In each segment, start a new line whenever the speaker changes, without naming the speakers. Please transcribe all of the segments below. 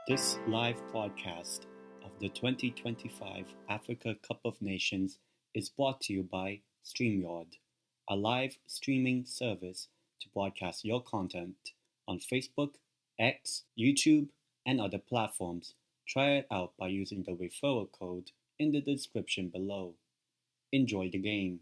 This live podcast of the 2025 Africa Cup of Nations is brought to you by StreamYard, a live streaming service to broadcast your content on Facebook, X, YouTube, and other platforms. Try it out by using the referral code in the description below. Enjoy the game.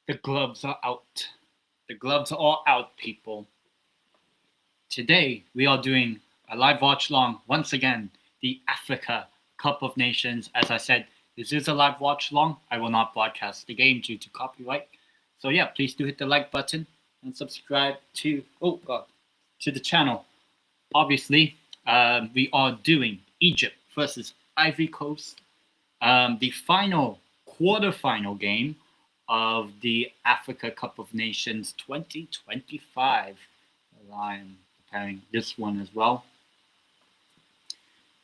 The gloves are out. The gloves are all out, people. Today, we are doing a live watch long, once again, the Africa Cup of Nations. As I said, this is a live watch long. I will not broadcast the game due to copyright. So yeah, please do hit the like button and subscribe to the channel. Obviously, we are doing Egypt versus Ivory Coast, the quarterfinal game of the Africa Cup of Nations 2025. I'm preparing this one as well.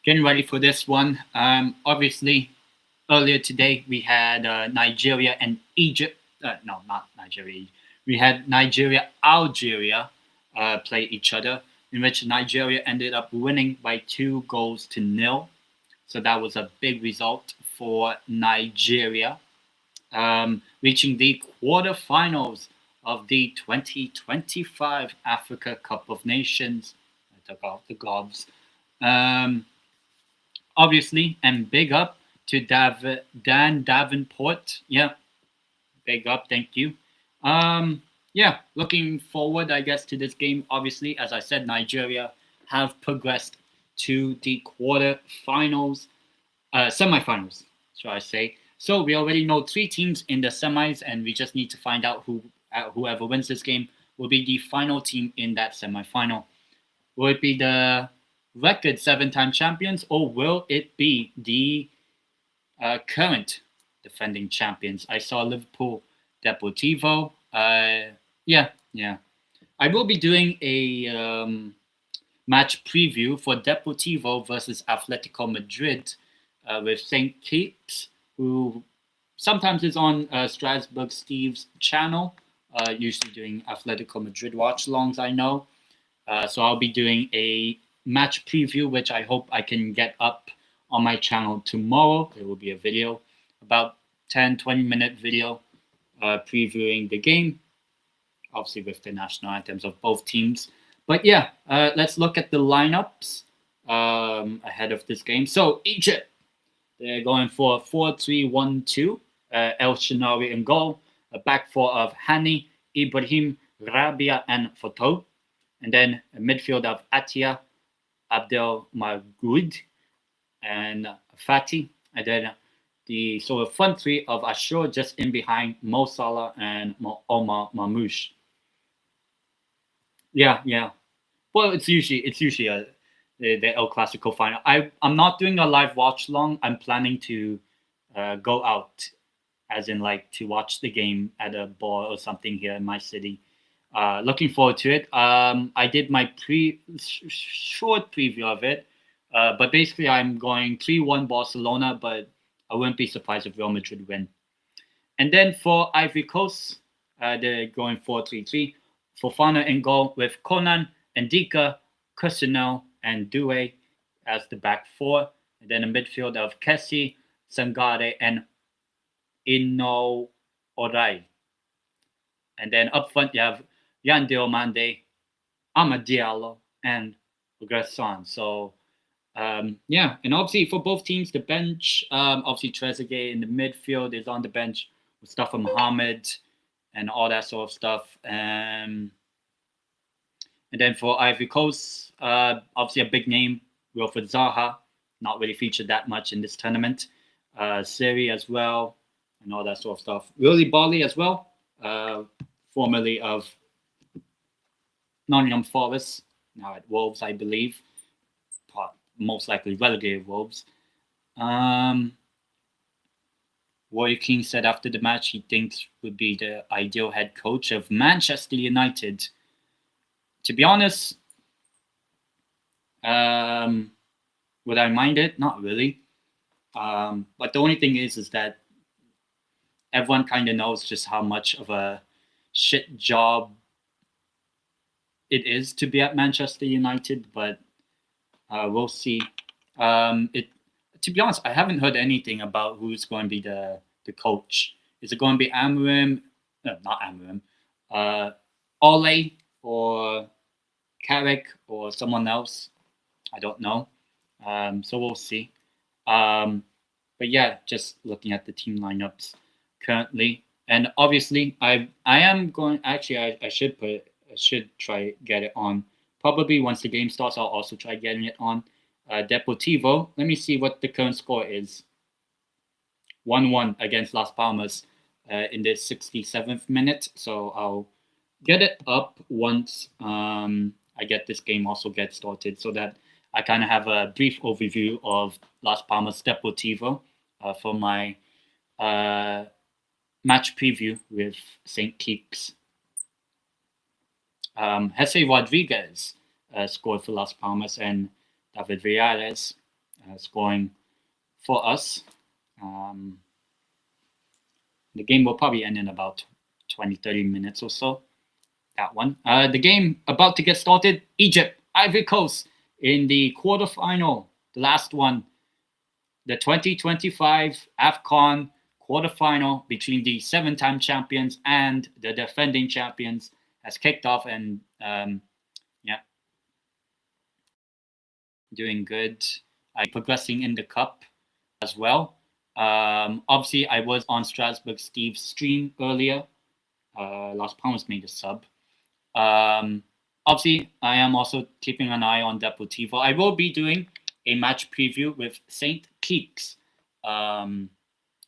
Getting ready for this one. Obviously, earlier today we had Nigeria and Egypt. No, not Nigeria. We had Nigeria-Algeria play each other, in which Nigeria ended up winning by 2-0. So that was a big result for Nigeria. Reaching the quarterfinals of the 2025 Africa Cup of Nations. I took off the gloves. Obviously, and big up to Dan Davenport. Yeah, big up, thank you. Yeah, looking forward, I guess, to this game. Obviously, as I said, Nigeria have progressed to the semifinals, shall I say. So we already know 3 teams in the semis, and we just need to find out whoever wins this game will be the final team in that semifinal. Will it be the record 7-time champions, or will it be the current defending champions? I saw Liverpool Deportivo. Yeah. I will be doing a match preview for Deportivo versus Atletico Madrid with St. Kitts, who sometimes is on Strasbourg Steve's channel, usually doing Atletico Madrid watchalongs, I know. So I'll be doing a match preview, which I hope I can get up on my channel tomorrow. There will be a video, about 10-20 minute video previewing the game, obviously with the national anthems of both teams. But yeah, let's look at the lineups ahead of this game. So Egypt, they're going for 4-3-1-2. El Shinawi in goal. A back four of Hani, Ibrahim, Rabia, and Foto. And then a midfield of Atia, Abdel Magoud, and Fatih. And then the sort of front three of Ashur just in behind Mo Salah and Omar Mamouche. Yeah. Well, it's usually the El Clasico final. I'm not doing a live watch long. I'm planning to go out, as in like to watch the game at a bar or something here in my city. Looking forward to it. I did my short preview of it, but basically I'm going 3-1 Barcelona, but I wouldn't be surprised if Real Madrid win. And then for Ivory Coast, they're going 4-3-3. Fofana in goal with Conan, Ndika, Cousinel, and Doué as the back four. And then a midfield of Kessie, Sangare, and Ino Orai. And then up front you have Yan Diomande, Amad Diallo, and Gerson. So yeah, and obviously for both teams, the bench, obviously Trezeguet in the midfield is on the bench, Mustafa Mohamed, and all that sort of stuff. And then for Ivory Coast, obviously a big name, Wilfred Zaha, not really featured that much in this tournament. Siri as well, and all that sort of stuff. Willie Bolly as well, formerly of Nottingham Forest, now at Wolves, I believe. Most likely relegated Wolves. Roy Keane said after the match he thinks would be the ideal head coach of Manchester United. To be honest, would I mind it? Not really. But the only thing is that everyone kind of knows just how much of a shit job it is to be at Manchester United. But we'll see. To be honest, I haven't heard anything about who's going to be the coach. Is it going to be Amorim? No, not Amorim. Ole or Carrick or someone else? I don't know. So we'll see. But yeah, just looking at the team lineups currently, and obviously, I am going. Actually, I should try get it on. Probably once the game starts, I'll also try getting it on. Deportivo. Let me see what the current score is. 1-1 against Las Palmas in the 67th minute. So I'll get it up once I get this game also get started, so that I kind of have a brief overview of Las Palmas Deportivo for my match preview with St. Kitts. Jesse Rodriguez scored for Las Palmas, and David Villares scoring for us. The game will probably end in about 20-30 minutes or so. That one. The game about to get started. Egypt, Ivory Coast in the quarterfinal. The last one. The 2025 AFCON quarterfinal between the 7-time champions and the defending champions has kicked off, and doing good. I'm progressing in the cup as well. Obviously, I was on Strasbourg Steve's stream earlier. Las Palmas made a sub. Obviously, I am also keeping an eye on Deportivo. I will be doing a match preview with St. Kitts. And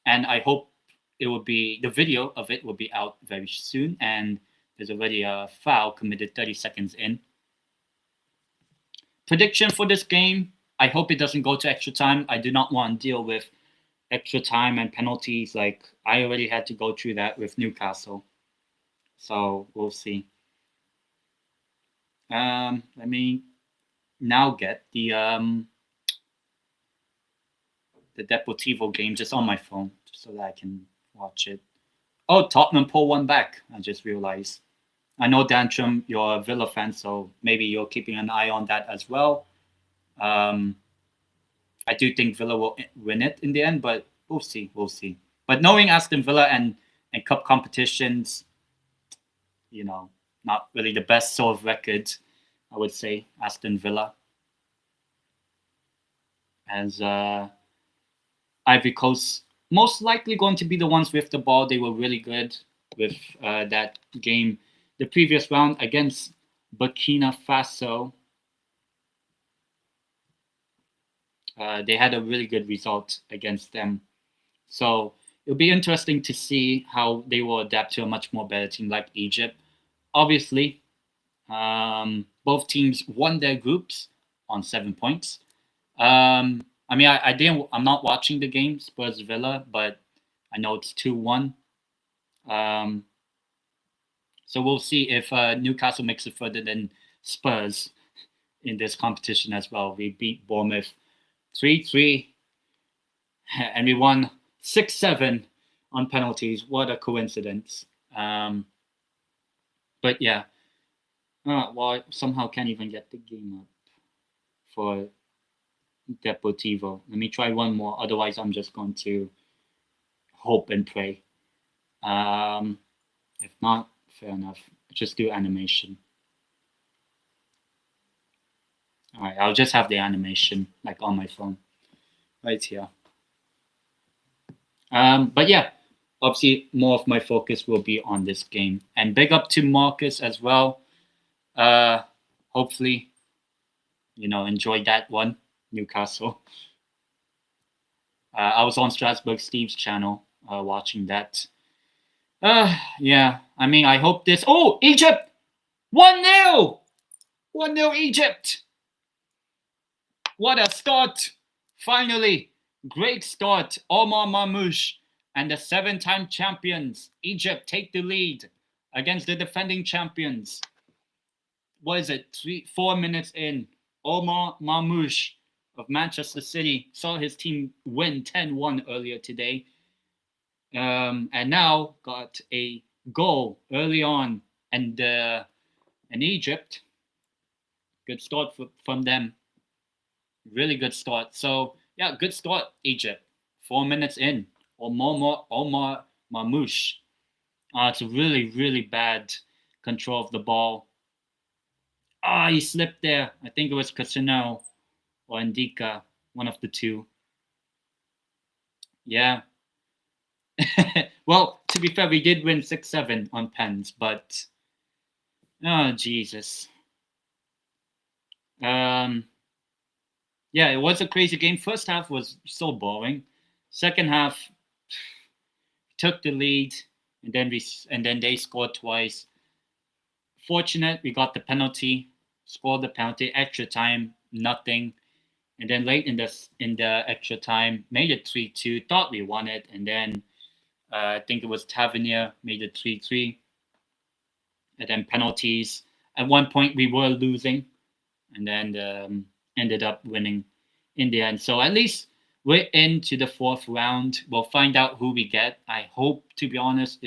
I hope it will be, the video of it will be out very soon. And there's already a foul committed 30 seconds in. Prediction for this game, I hope it doesn't go to extra time. I do not want to deal with extra time and penalties. Like, I already had to go through that with Newcastle. So we'll see. Let me now get the Deportivo game just on my phone, just so that I can watch it. Oh, Tottenham pull one back. I just realized. I know, Dantrum, you're a Villa fan, so maybe you're keeping an eye on that as well. I do think Villa will win it in the end, but we'll see. We'll see. But knowing Aston Villa and cup competitions, you know, not really the best sort of record, I would say, Aston Villa. As Ivory Coast most likely going to be the ones with the ball. They were really good with that game. The previous round against Burkina Faso, they had a really good result against them. So it'll be interesting to see how they will adapt to a much more better team like Egypt. Obviously, both teams won their groups on 7 points. I mean, I'm not watching the game, Spurs Villa, but I know it's 2-1. So we'll see if Newcastle makes it further than Spurs in this competition as well. We beat Bournemouth 3-3, and we won 6-7 on penalties. What a coincidence. But yeah, well, I somehow can't even get the game up for Deportivo. Let me try one more. Otherwise, I'm just going to hope and pray. If not, fair enough. Just do animation. All right, I'll just have the animation like on my phone right here. But yeah, obviously more of my focus will be on this game. And big up to Marcus as well. Hopefully, enjoyed that one, Newcastle. I was on Strasbourg Steve's channel watching that. Yeah. I mean, I hope this. Oh, Egypt! 1-0! 1-0 Egypt! What a start! Finally, great start. Omar Marmoush and the 7-time champions Egypt take the lead against the defending champions. What is it? 4 minutes in, Omar Marmoush of Manchester City saw his team win 10-1 earlier today, and now got a goal early on, and Egypt, good start from them. Really good start. So yeah, good start, Egypt. 4 minutes in, Omar Marmoush. It's a really, really bad control of the ball. He slipped there. I think it was Casino or Ndika, one of the two. Yeah. Well, to be fair, we did win 6-7 on pens, but Jesus. Yeah, it was a crazy game. First half was so boring. Second half took the lead, and then they scored twice. Fortunate, we got the penalty, scored the penalty, extra time, nothing. And then late in the extra time, made it 3-2. Thought we won it, and then I think it was Tavernier made it 3-3. And then penalties. At one point, we were losing, and then ended up winning in the end. So at least we're into the fourth round. We'll find out who we get. I hope, to be honest,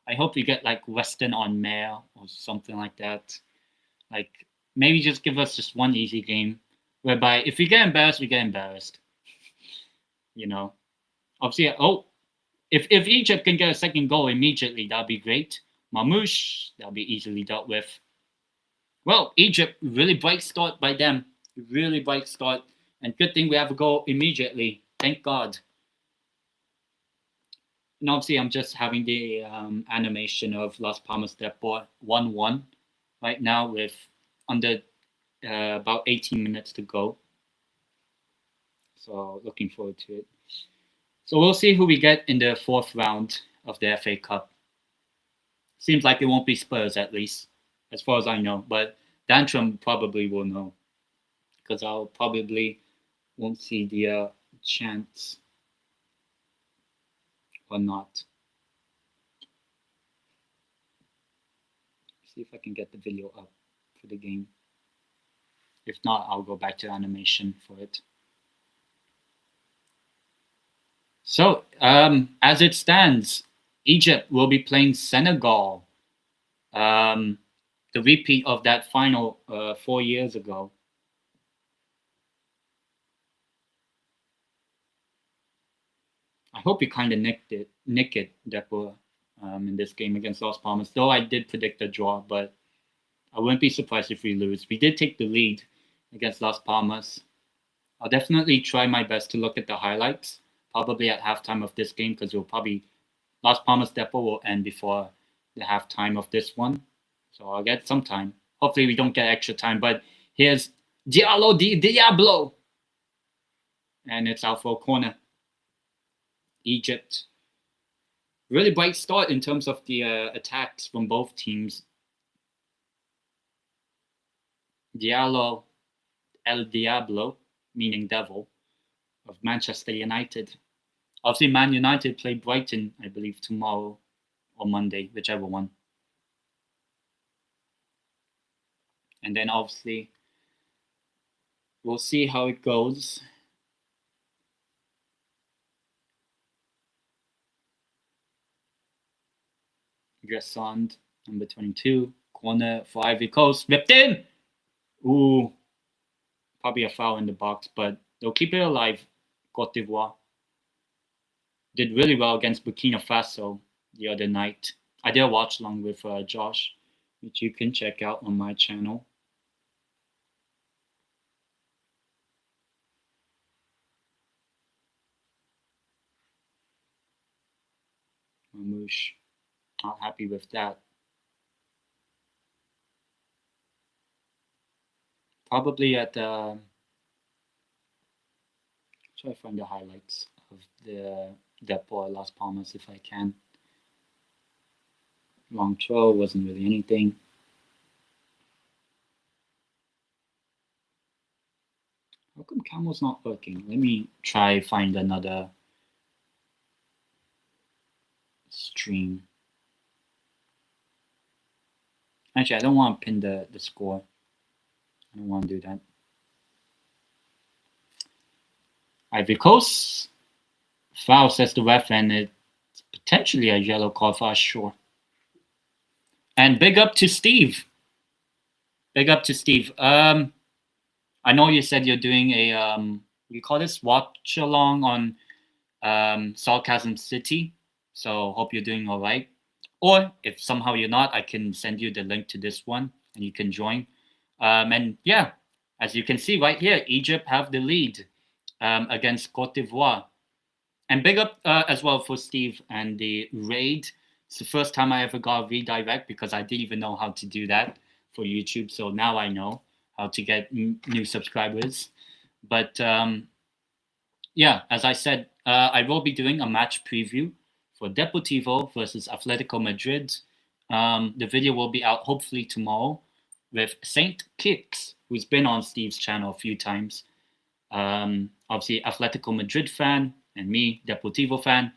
I hope we get like Western on Mer or something like that. Like maybe just give us just one easy game, whereby if we get embarrassed, we get embarrassed. You know, obviously. If Egypt can get a second goal immediately, that'd be great. Marmoush, that'll be easily dealt with. Well, Egypt, really bright start by them. Really bright start. And good thing we have a goal immediately. Thank God. And obviously, I'm just having the animation of Las Palmas Depot 1-1 right now with under about 18 minutes to go. So looking forward to it. So we'll see who we get in the fourth round of the FA Cup. Seems like it won't be Spurs, at least, as far as I know. But Dantrum probably will know, because I'll probably won't see the chance or not. See if I can get the video up for the game. If not, I'll go back to animation for it. So, as it stands, Egypt will be playing Senegal. The repeat of that final 4 years ago. I hope we kind of nick it, Depot, in this game against Las Palmas. Though I did predict a draw, but I wouldn't be surprised if we lose. We did take the lead against Las Palmas. I'll definitely try my best to look at the highlights, probably at halftime of this game, because Las Palmas Depot will end before the halftime of this one. So I'll get some time. Hopefully we don't get extra time, but here's Diallo di Diablo. And it's out for a corner. Egypt. Really bright start in terms of the attacks from both teams. Diallo, El Diablo, meaning devil, of Manchester United. Obviously, Man United play Brighton, I believe, tomorrow or Monday, whichever one. And then obviously, we'll see how it goes. Gressond, number 22, corner for Ivory Coast, ripped in. Ooh, probably a foul in the box, but they'll keep it alive. Cote d'Ivoire did really well against Burkina Faso the other night. I did a watch along with Josh, which you can check out on my channel. Mamouche, not happy with that. Probably at try to find the highlights. of the Depot Las Palmas if I can. Long throw wasn't really anything. How come Camel's not working? Let me try find another stream. Actually, I don't want to pin the score. I don't want to do that. Ivory Coast. Foul, says the ref, and it's potentially a yellow card for us, sure. And big up to Steve. Big up to Steve. I know you said you're doing a you call this watchalong on Sarcasm City. So hope you're doing all right. Or if somehow you're not, I can send you the link to this one and you can join. And yeah, as you can see right here, Egypt have the lead against Cote d'Ivoire. And big up as well for Steve and the raid. It's the first time I ever got a redirect because I didn't even know how to do that for YouTube. So now I know how to get new subscribers. But yeah, as I said, I will be doing a match preview for Deportivo versus Atletico Madrid. The video will be out hopefully tomorrow with Saint Kicks, who's been on Steve's channel a few times. Obviously, Atletico Madrid fan, and me, Deportivo fan.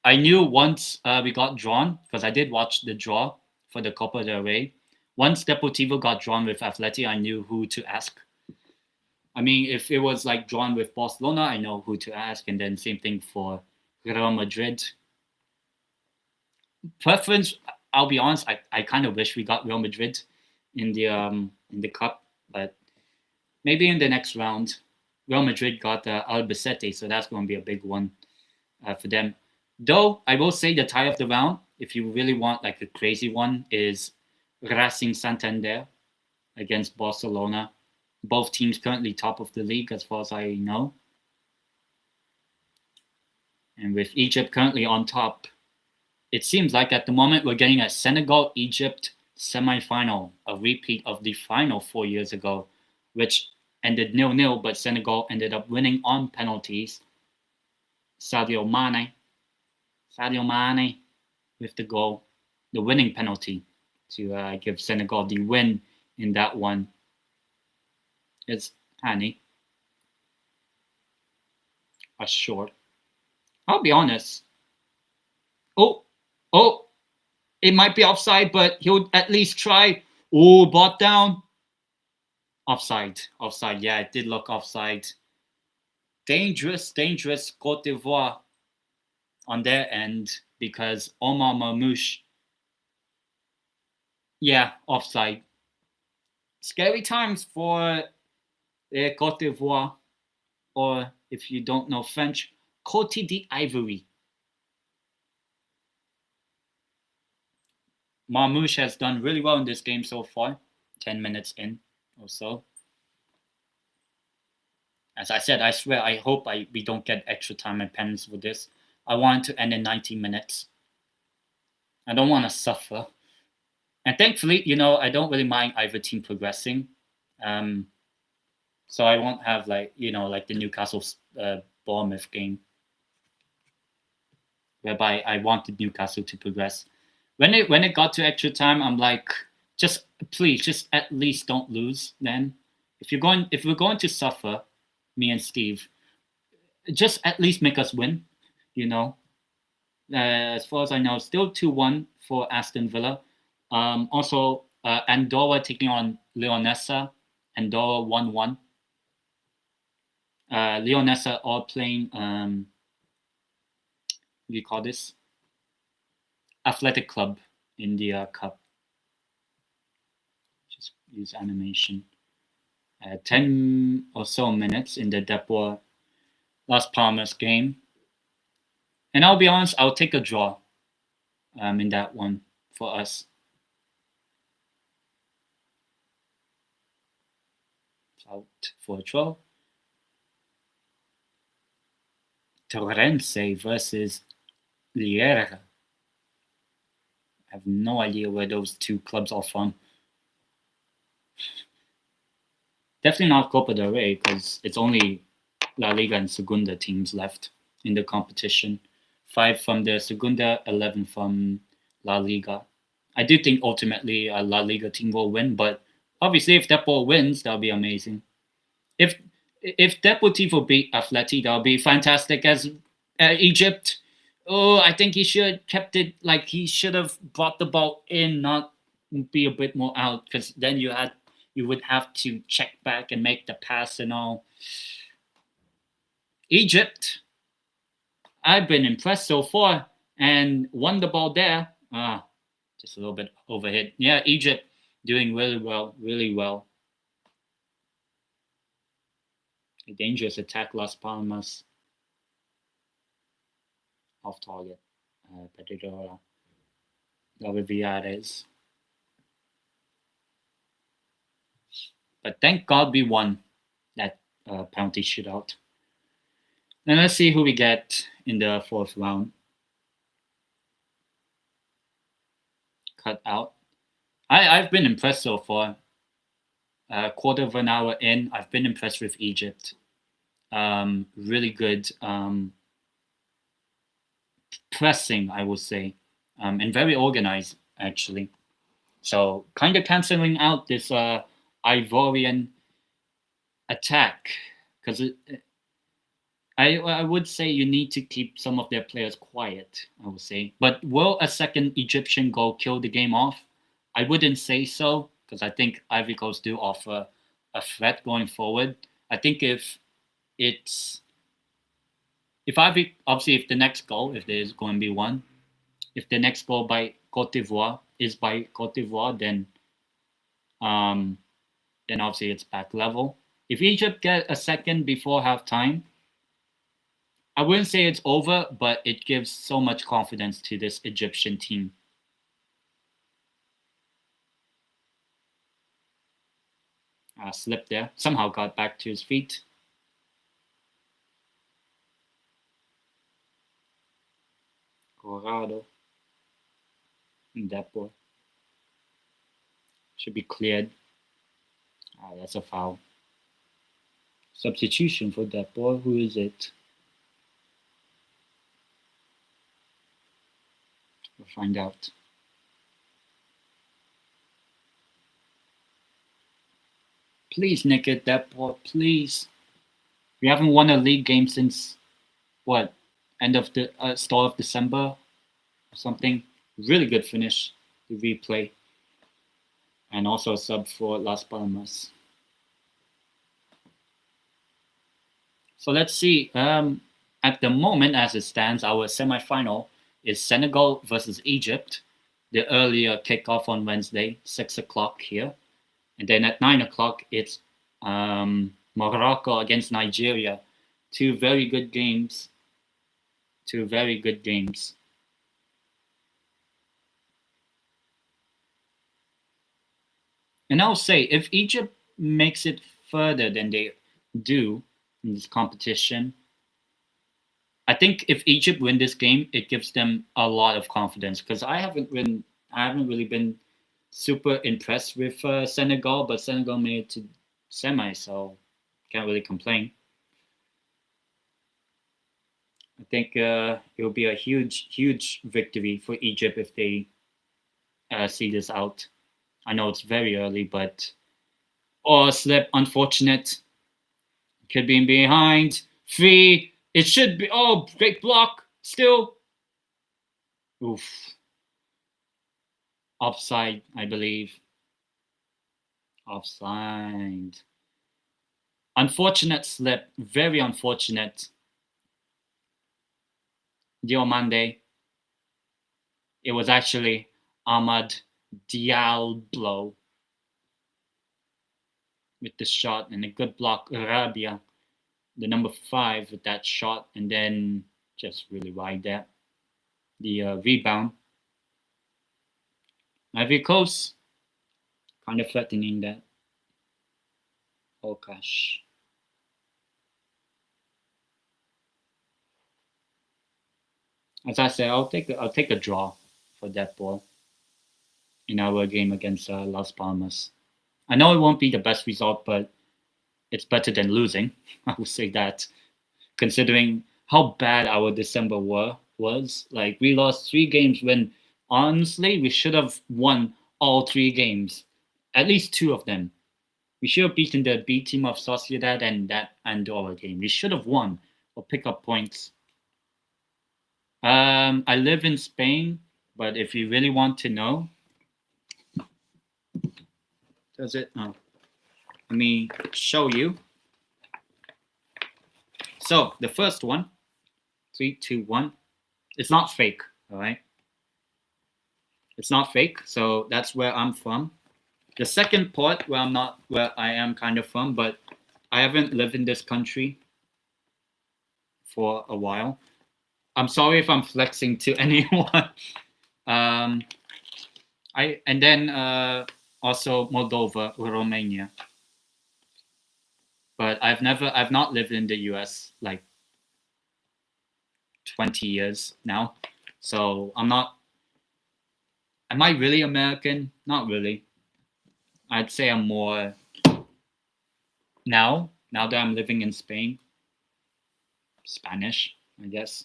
I knew once we got drawn, because I did watch the draw for the Copa del Rey. Once Deportivo got drawn with Atleti, I knew who to ask. I mean, if it was like drawn with Barcelona, I know who to ask, and then same thing for Real Madrid. Preference, I'll be honest, I kind of wish we got Real Madrid in the cup, but maybe in the next round. Real Madrid got Albacete, so that's going to be a big one for them. Though, I will say the tie of the round, if you really want like a crazy one, is Racing Santander against Barcelona. Both teams currently top of the league as far as I know. And with Egypt currently on top, it seems like at the moment we're getting a Senegal-Egypt semi-final, a repeat of the final 4 years ago, which ended 0-0, but Senegal ended up winning on penalties. Sadio Mane with the goal, the winning penalty to give Senegal the win in that one. It's Hani. A short. I'll be honest. Oh, it might be offside, but he'll at least try. Oh, brought down. Offside. Yeah, it did look offside. Dangerous Cote d'Ivoire on their end because Omar Marmouche. Yeah, offside. Scary times for Cote d'Ivoire, or if you don't know French, Côte d'Ivoire. Marmouche has done really well in this game so far, 10 minutes in or so. As I said, I swear, I hope we don't get extra time and penalties for this. I want it to end in 90 minutes. I don't want to suffer. And thankfully, I don't really mind either team progressing. So I won't have like the Newcastle Bournemouth game, whereby I wanted Newcastle to progress. When it got to extra time, I'm like, please, just at least don't lose. Then, if we're going to suffer, me and Steve, just at least make us win. As far as I know, still 2-1 for Aston Villa. Also, Andorra taking on Leonessa. Andorra 1-1. Leonessa are playing. What do you call this? Athletic Club in the cup. Just use animation. 10 or so minutes in the Depor Las Palmas game. And I'll be honest, I'll take a draw in that one for us. Out for a draw. Torrense versus Lierre. I have no idea where those two clubs are from. Definitely not Copa del Rey because it's only La Liga and Segunda teams left. in the competition. 5 from the Segunda, 11 from La Liga. I do think ultimately a La Liga team will win, but obviously if Depor wins, that'll be amazing. If Deportivo beat Atleti, that'll be fantastic. As Egypt, I think he should kept it like he should have brought the ball in, not be a bit more out, because then you would have to check back and make the pass and all. Egypt, I've been impressed so far and won the ball there. Just a little bit overhit. Yeah, Egypt doing really well, really well. A dangerous attack, Las Palmas. Off target. Pedidora. Villares. But thank God we won that penalty shootout. Then let's see who we get in the fourth round. Cut out. I've been impressed so far. Quarter of an hour in, I've been impressed with Egypt. Really good pressing, I would say, and very organized actually. So kind of canceling out this Ivorian attack, because I would say you need to keep some of their players quiet, I would say. But will a second Egyptian goal kill the game off? I wouldn't say so, because I think Ivory Coast do offer a threat going forward. I think if Ivory, obviously if the next goal, if there's going to be one, if the next goal by Cote d'Ivoire is by Cote d'Ivoire, then obviously it's back level. If Egypt get a second before halftime, I wouldn't say it's over, but it gives so much confidence to this Egyptian team. Slipped there. Somehow got back to his feet. Corrado. Depor. Should be cleared. That's a foul. Substitution for Depor. Who is it? We'll find out. Please nick it, Depor, please. We haven't won a league game since, what, end of the start of December or something. Really good finish, the replay. And also a sub for Las Palmas. So let's see. At the moment, as it stands, our semi-final is Senegal versus Egypt. The earlier kickoff on Wednesday, 6 o'clock here. And then at 9 o'clock, it's Morocco against Nigeria. Two very good games. And I'll say, if Egypt makes it further than they do in this competition, I think if Egypt win this game, it gives them a lot of confidence. Because I haven't really been super impressed with Senegal, but Senegal made it to semi, so can't really complain. I think it will be a huge victory for Egypt if they see this out. I know it's very early, but slip, unfortunate. Could be in behind. 3. It should be. Oh, great block. Still. Oof. Offside, I believe. Offside. Unfortunate slip. Very unfortunate. Diomande. It was actually Ahmad Diallo with the shot, and a good block. Arabia, the number 5 with that shot, and then just really wide there. The rebound. Ivory Coast, kind of threatening that. Oh gosh. As I said, I'll take a draw for that ball in our game against Las Palmas. I know it won't be the best result, but it's better than losing. I would say that, considering how bad our December was. Like we lost 3 games when honestly we should have won all 3 games, at least 2 of them. We should have beaten the B team of Sociedad and that Andorra game. We should have won or pick up points. I live in Spain, but if you really want to know, does it? Oh, let me show you. So the first one, 3, 2, 1. It's not fake, all right? It's not fake. So that's where I'm from. The second part where I am kind of from, but I haven't lived in this country for a while. I'm sorry if I'm flexing to anyone. And then also Moldova or Romania. But I've not lived in the US like 20 years now. So I'm not. Am I really American? Not really. I'd say I'm more now that I'm living in Spain. Spanish, I guess.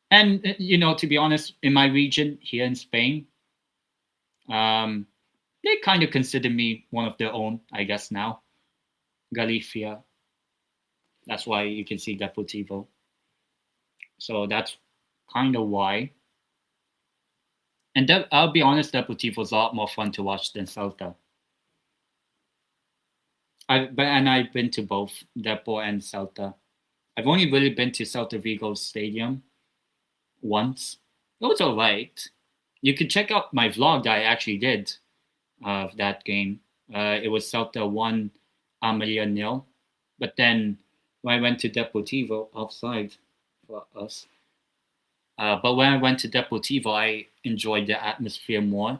And to be honest, in my region here in Spain, they kind of consider me one of their own, I guess now. Galicia. That's why you can see Deportivo. So that's kind of why. And I'll be honest, Deportivo's a lot more fun to watch than Celta. I've been to both Depor and Celta. I've only really been to Celta Vigo's stadium once. It was alright. You could check out my vlog that I actually did of that game. It was Celta 1, Almeria 0. But then when I went to Deportivo, offside for us. But when I went to Deportivo, I enjoyed the atmosphere more.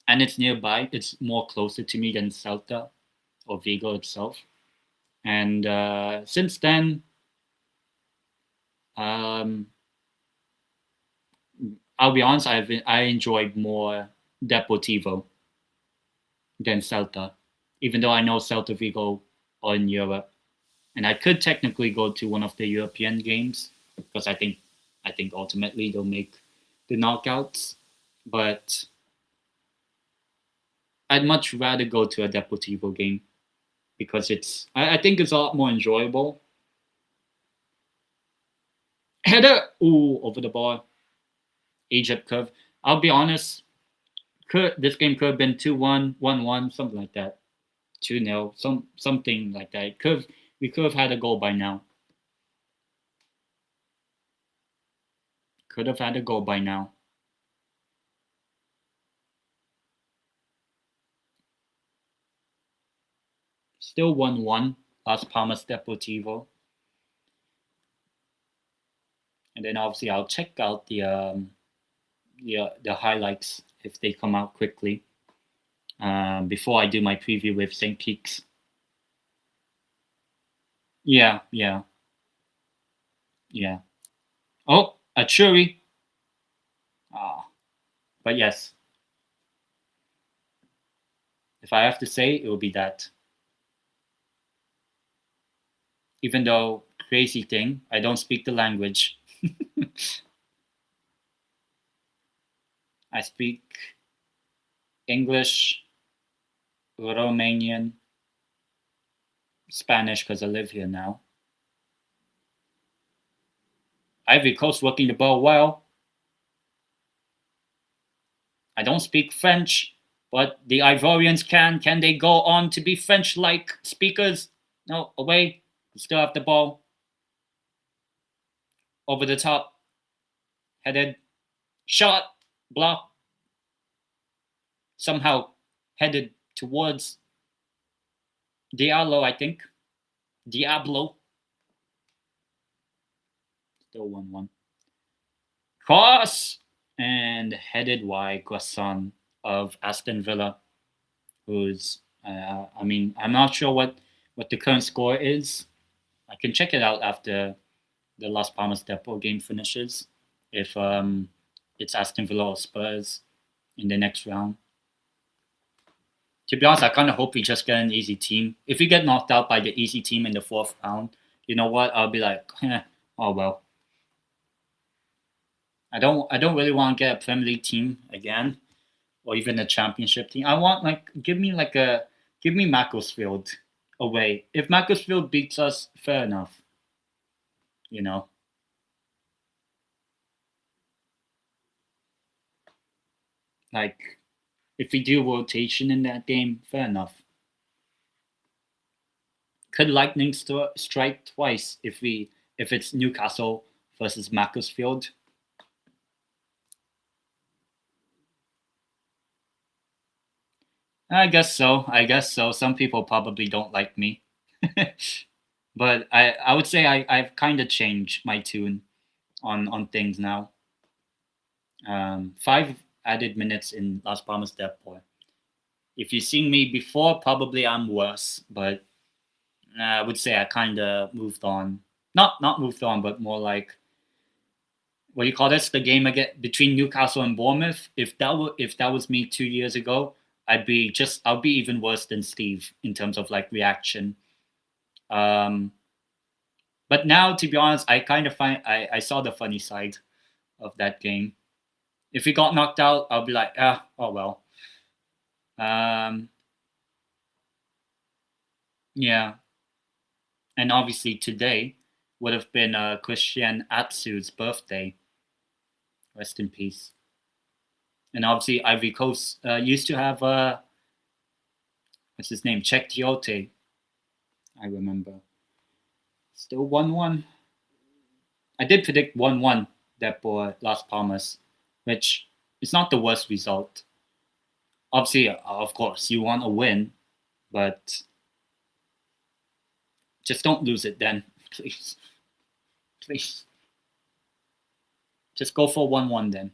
And it's nearby. It's more closer to me than Celta or Vigo itself. And since then, I'll be honest, I enjoyed more Deportivo than Celta, even though I know Celta Vigo are in Europe, and I could technically go to one of the European games because I think ultimately they'll make the knockouts, but I'd much rather go to a Deportivo game because I think it's a lot more enjoyable. Header, ooh, over the bar. Egypt curve. I'll be honest, this game could have been 2-1, 1-1, something like that. 2-0, something like that. We could have had a goal by now. Could have had a goal by now. Still 1-1, Las Palmas Deportivo. And then obviously I'll check out the highlights if they come out quickly before I do my preview with St. Peaks. Yeah. Oh, a Churi. But yes. If I have to say, it will be that. Even though, crazy thing, I don't speak the language. I speak English, Romanian, Spanish because I live here now. Ivory Coast working the ball well. I don't speak French, but the Ivorians can. Can they go on to be French-like speakers? No, away. We still have the ball. Over the top. Headed. Shot. Block. Somehow headed towards Diallo, I think. Diablo. Still 1-1. Cross! And headed wide Guasson of Aston Villa, who's, I'm not sure what the current score is. I can check it out after the Las Palmas Depot game finishes, if it's Aston Villa or Spurs in the next round. To be honest, I kind of hope we just get an easy team. If we get knocked out by the easy team in the 4th round, you know what? I'll be like, Oh well. I don't really want to get a Premier League team again, or even a Championship team. I want give me Macclesfield away. If Macclesfield beats us, fair enough. You know, like if we do rotation in that game, fair enough. Could lightning strike twice if it's Newcastle versus Macclesfield? I guess so. I guess so. Some people probably don't like me. But I would say I've kind of changed my tune on things now. 5 added minutes in Las Palmas Depot. If you've seen me before, probably I'm worse, but I would say I kind of moved on. Not moved on, but more like what do you call this? The game again between Newcastle and Bournemouth. If that was me 2 years ago, I'll be even worse than Steve in terms of like reaction. Um, but now, to be honest, I kind of find I saw the funny side of that game. If we got knocked out, I'll be like, oh well. Um, yeah, and obviously today would have been Christian Atsu's birthday. Rest in peace. And obviously, Ivory Coast used to have what's his name, Czech Tiote. I remember. Still 1-1. I did predict 1-1 that for Las Palmas, which is not the worst result. Obviously, of course, you want a win, but just don't lose it then, please. Please. Just go for 1-1 then.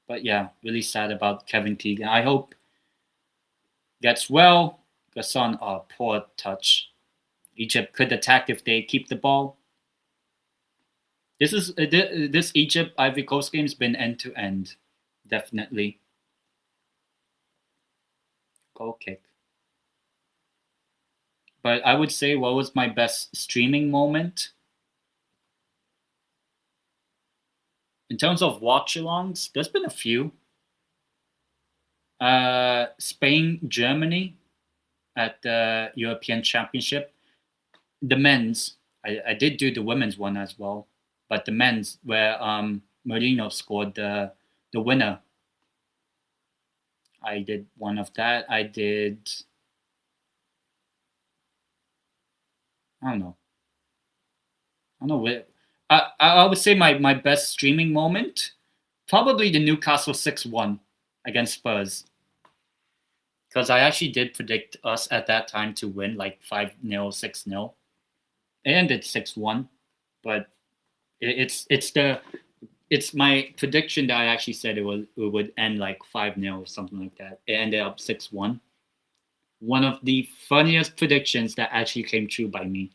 But yeah, really sad about Kevin Keegan. I hope gets well. Gasson, poor touch. Egypt could attack if they keep the ball. This Egypt Ivory Coast game's been end to end, definitely. Goal kick. But I would say what was my best streaming moment in terms of watchalongs. There's been a few. Spain, Germany at the European Championship. The men's, I did do the women's one as well, but the men's where Merino scored the winner. I did one of that. I don't know. I don't know where. I would say my best streaming moment, probably the Newcastle 6-1 against Spurs. Because I actually did predict us at that time to win like 5-0, 6-0. It ended 6-1, but it's my prediction that I actually said it would end like 5-0 or something like that. It ended up 6-1. One of the funniest predictions that actually came true by me,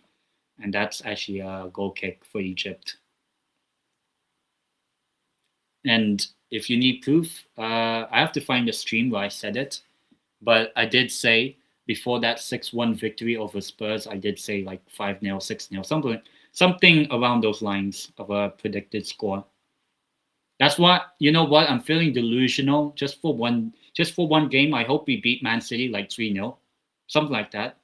and that's actually a goal kick for Egypt. And if you need proof, I have to find the stream where I said it, but I did say before that 6-1 victory over Spurs, I did say like 5-0, 6-0, something around those lines of a predicted score. That's why, you know what, I'm feeling delusional just for one game. I hope we beat Man City like 3-0, something like that.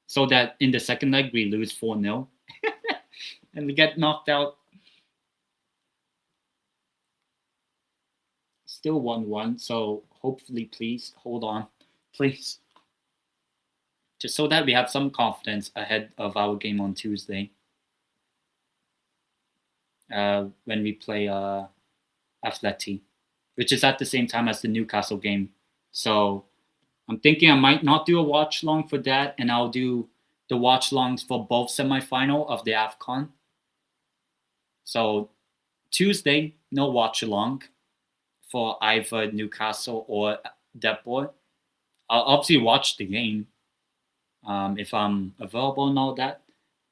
So that in the second leg we lose 4-0 and we get knocked out. Still 1-1, so hopefully, please hold on, please. Just so that we have some confidence ahead of our game on Tuesday. When we play Atleti, which is at the same time as the Newcastle game. So I'm thinking I might not do a watch long for that, and I'll do the watch longs for both semifinal of the AFCON. So Tuesday, no watch along for either Newcastle or Depot. I'll obviously watch the game if I'm available and all that.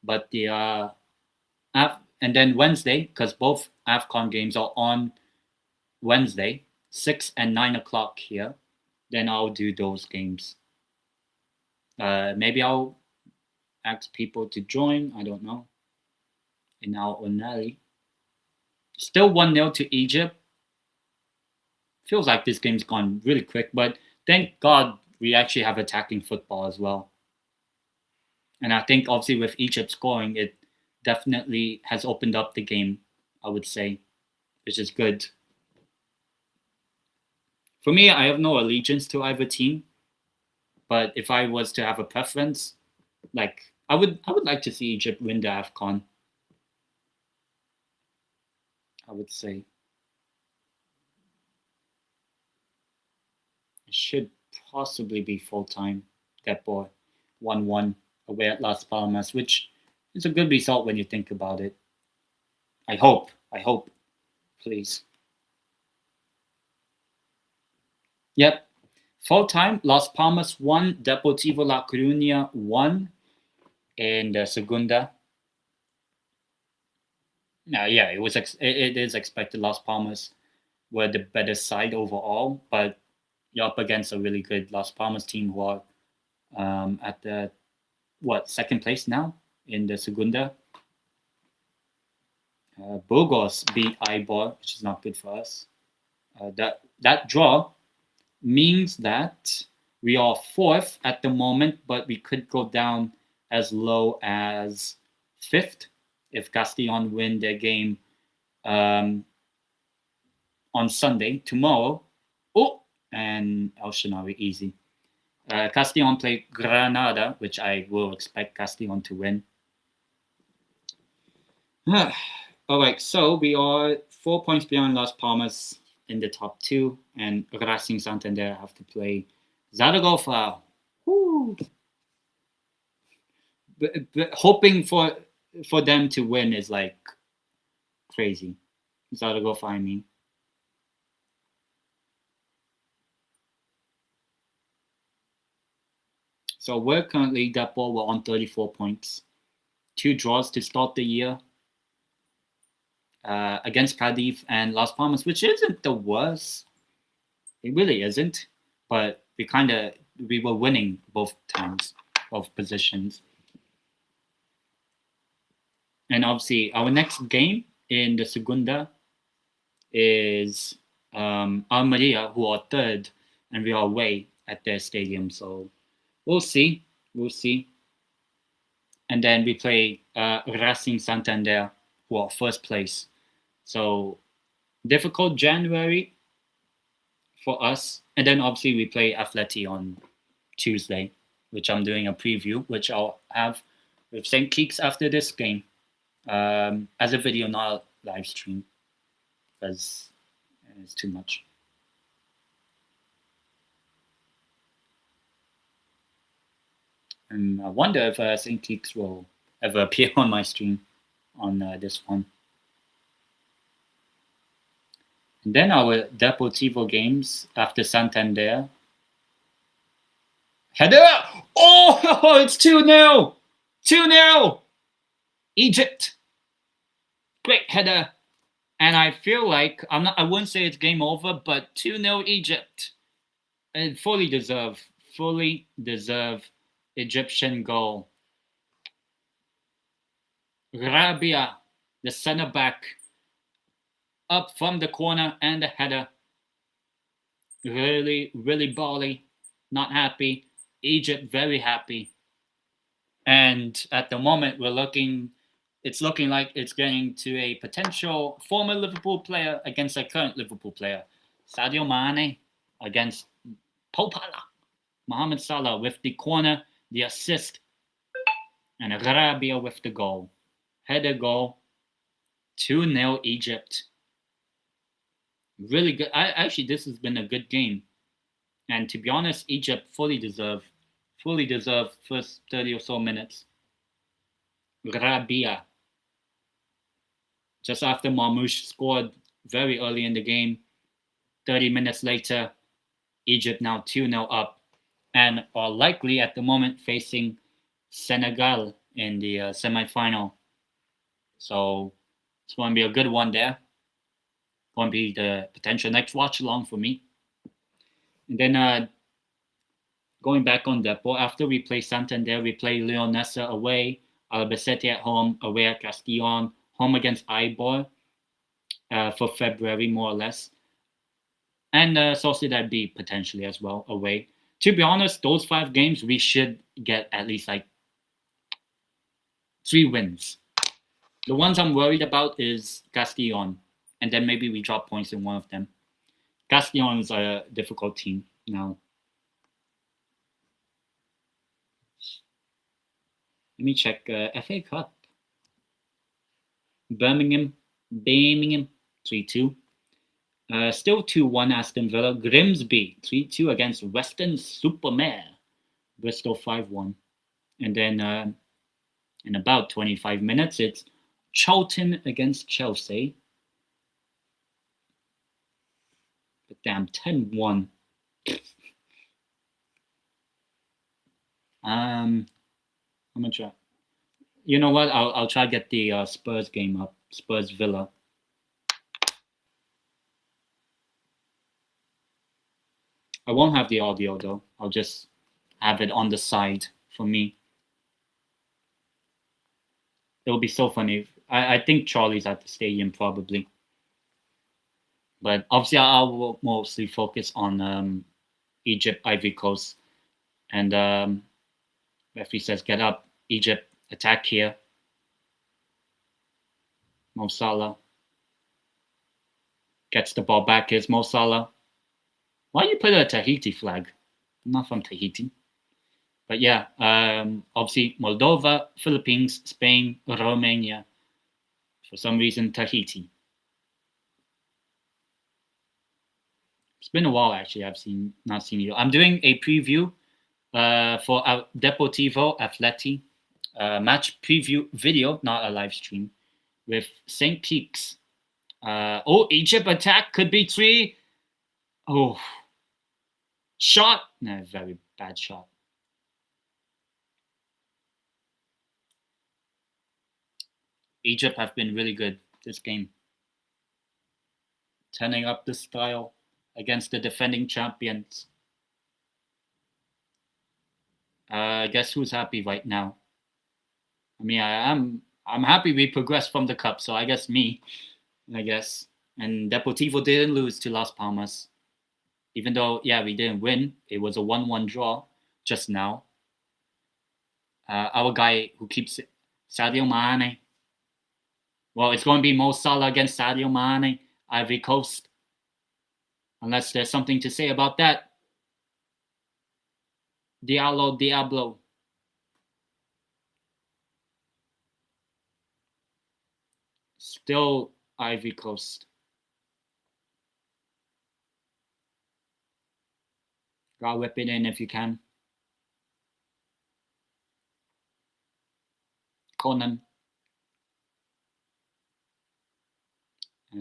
But and then Wednesday, because both AFCON games are on Wednesday, 6 and 9 o'clock here, then I'll do those games. Maybe I'll ask people to join. I don't know. in Al Onali. Still 1-0 to Egypt. Feels like this game's gone really quick, but thank God we actually have attacking football as well. And I think obviously with Egypt scoring, it definitely has opened up the game, I would say, which is good. For me, I have no allegiance to either team, but if I was to have a preference, like I would like to see Egypt win the AFCON. I would say it should possibly be full time. That boy, 1-1 away at Las Palmas, which is a good result when you think about it. I hope, please. Yep, full time. Las Palmas 1, Deportivo La Coruña 1 in the Segunda. Yeah, it is expected Las Palmas were the better side overall, but you're up against a really good Las Palmas team who are at the second place now in the Segunda. Burgos beat Ybor, which is not good for us. That draw means that we are fourth at the moment, but we could go down as low as fifth if Castellon win their game on Sunday, tomorrow. Oh, and El Shaarawy easy. Castellon play Granada, which I will expect Castellon to win. All right, so we are 4 points behind Las Palmas in the top 2, and Racing Santander have to play Zaragoza. Woo! But hoping for them to win is like crazy. Zaragoza, I mean. So we're currently Depor, we're on 34 points. 2 draws to start the year. Against Cadiz and Las Palmas, which isn't the worst. It really isn't. But we were winning both times, both positions. And obviously, our next game in the Segunda is Almeria, who are third, and we are away at their stadium. So we'll see. And then we play Racing Santander, who are first place. So difficult January for us. And then obviously we play Atleti on Tuesday, which I'm doing a preview, which I'll have with St. Keeks after this game as a video, not a live stream, because it's too much. And I wonder if St. Keeks will ever appear on my stream on this one. And then our Deportivo games after Santander. Header! Oh, it's 2-0! 2-0! Egypt! Great header. And I feel like, I wouldn't say it's game over, but 2-0 Egypt. And fully deserved Egyptian goal. Rabia, the center back, up from the corner and the header. Really, really bally. Not happy. Egypt very happy. And at the moment, it's looking like it's getting to a potential former Liverpool player against a current Liverpool player. Sadio Mane against Popala. Mohamed Salah with the corner, the assist, and Rabia with the goal. Header goal. 2-0 Egypt. Really good. Actually, this has been a good game. And to be honest, Egypt fully deserved first 30 or so minutes. Rabia. Just after Marmoush scored very early in the game, 30 minutes later, Egypt now 2-0 up and are likely at the moment facing Senegal in the semi-final. So it's going to be a good one there. Going to be the potential next watch-along for me. And then going back on Depor, after we play Santander, we play Leonessa away, Albacete at home, away at Castellon, home against Ivor for February, more or less. And Sociedad B potentially as well, away. To be honest, those 5 games, we should get at least like 3 wins. The ones I'm worried about is Castillon, and then maybe we drop points in one of them. Castillon is a difficult team now. Let me check FA Cup. Birmingham, 3-2. Still 2-1 Aston Villa. Grimsby, 3-2 against Weston-super-Mare. Bristol, 5-1. And then in about 25 minutes, it's Charlton against Chelsea. But damn, 10-1. I'm gonna try. You know what? I'll try to get the Spurs game up. Spurs Villa. I won't have the audio though. I'll just have it on the side for me. It will be so funny. I think Charlie's at the stadium probably. But obviously I will mostly focus on Egypt, Ivory Coast. And referee says get up. Egypt attack here. Mo Salah gets the ball back. Here's Mo Salah. Why you put a Tahiti flag? I'm not from Tahiti. But yeah, obviously Moldova, Philippines, Spain, Romania. For some reason, Tahiti. It's been a while actually. I've not seen you. I'm doing a preview for Deportivo Atleti match preview video, not a live stream, with St. Peaks. Egypt attack could be 3. Oh, shot. No, very bad shot. Egypt have been really good this game. Turning up the style against the defending champions. Guess who's happy right now? I mean, I'm happy we progressed from the cup, so I guess me. I guess. And Deportivo didn't lose to Las Palmas. Even though, yeah, we didn't win. It was a 1-1 draw just now. Our guy who keeps it, Sadio Mane. Well, it's going to be Mo Salah against Sadio Mane, Ivory Coast. Unless there's something to say about that. Diablo. Still Ivory Coast. Gotta whip it in if you can. Conan.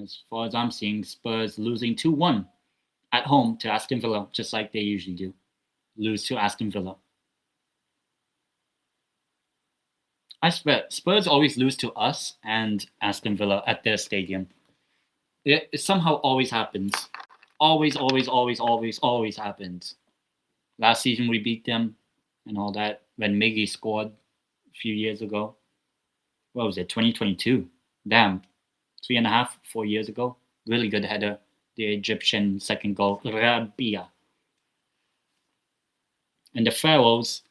As far as I'm seeing, Spurs losing 2-1 at home to Aston Villa, just like they usually do. Lose to Aston Villa. I swear, Spurs always lose to us and Aston Villa at their stadium. It somehow always happens. Always happens. Last season we beat them and all that when Miggy scored a few years ago. What was it, 2022? Damn. 3.5, 4 years ago. Really good header. The Egyptian second goal, Rabia. And the Pharaohs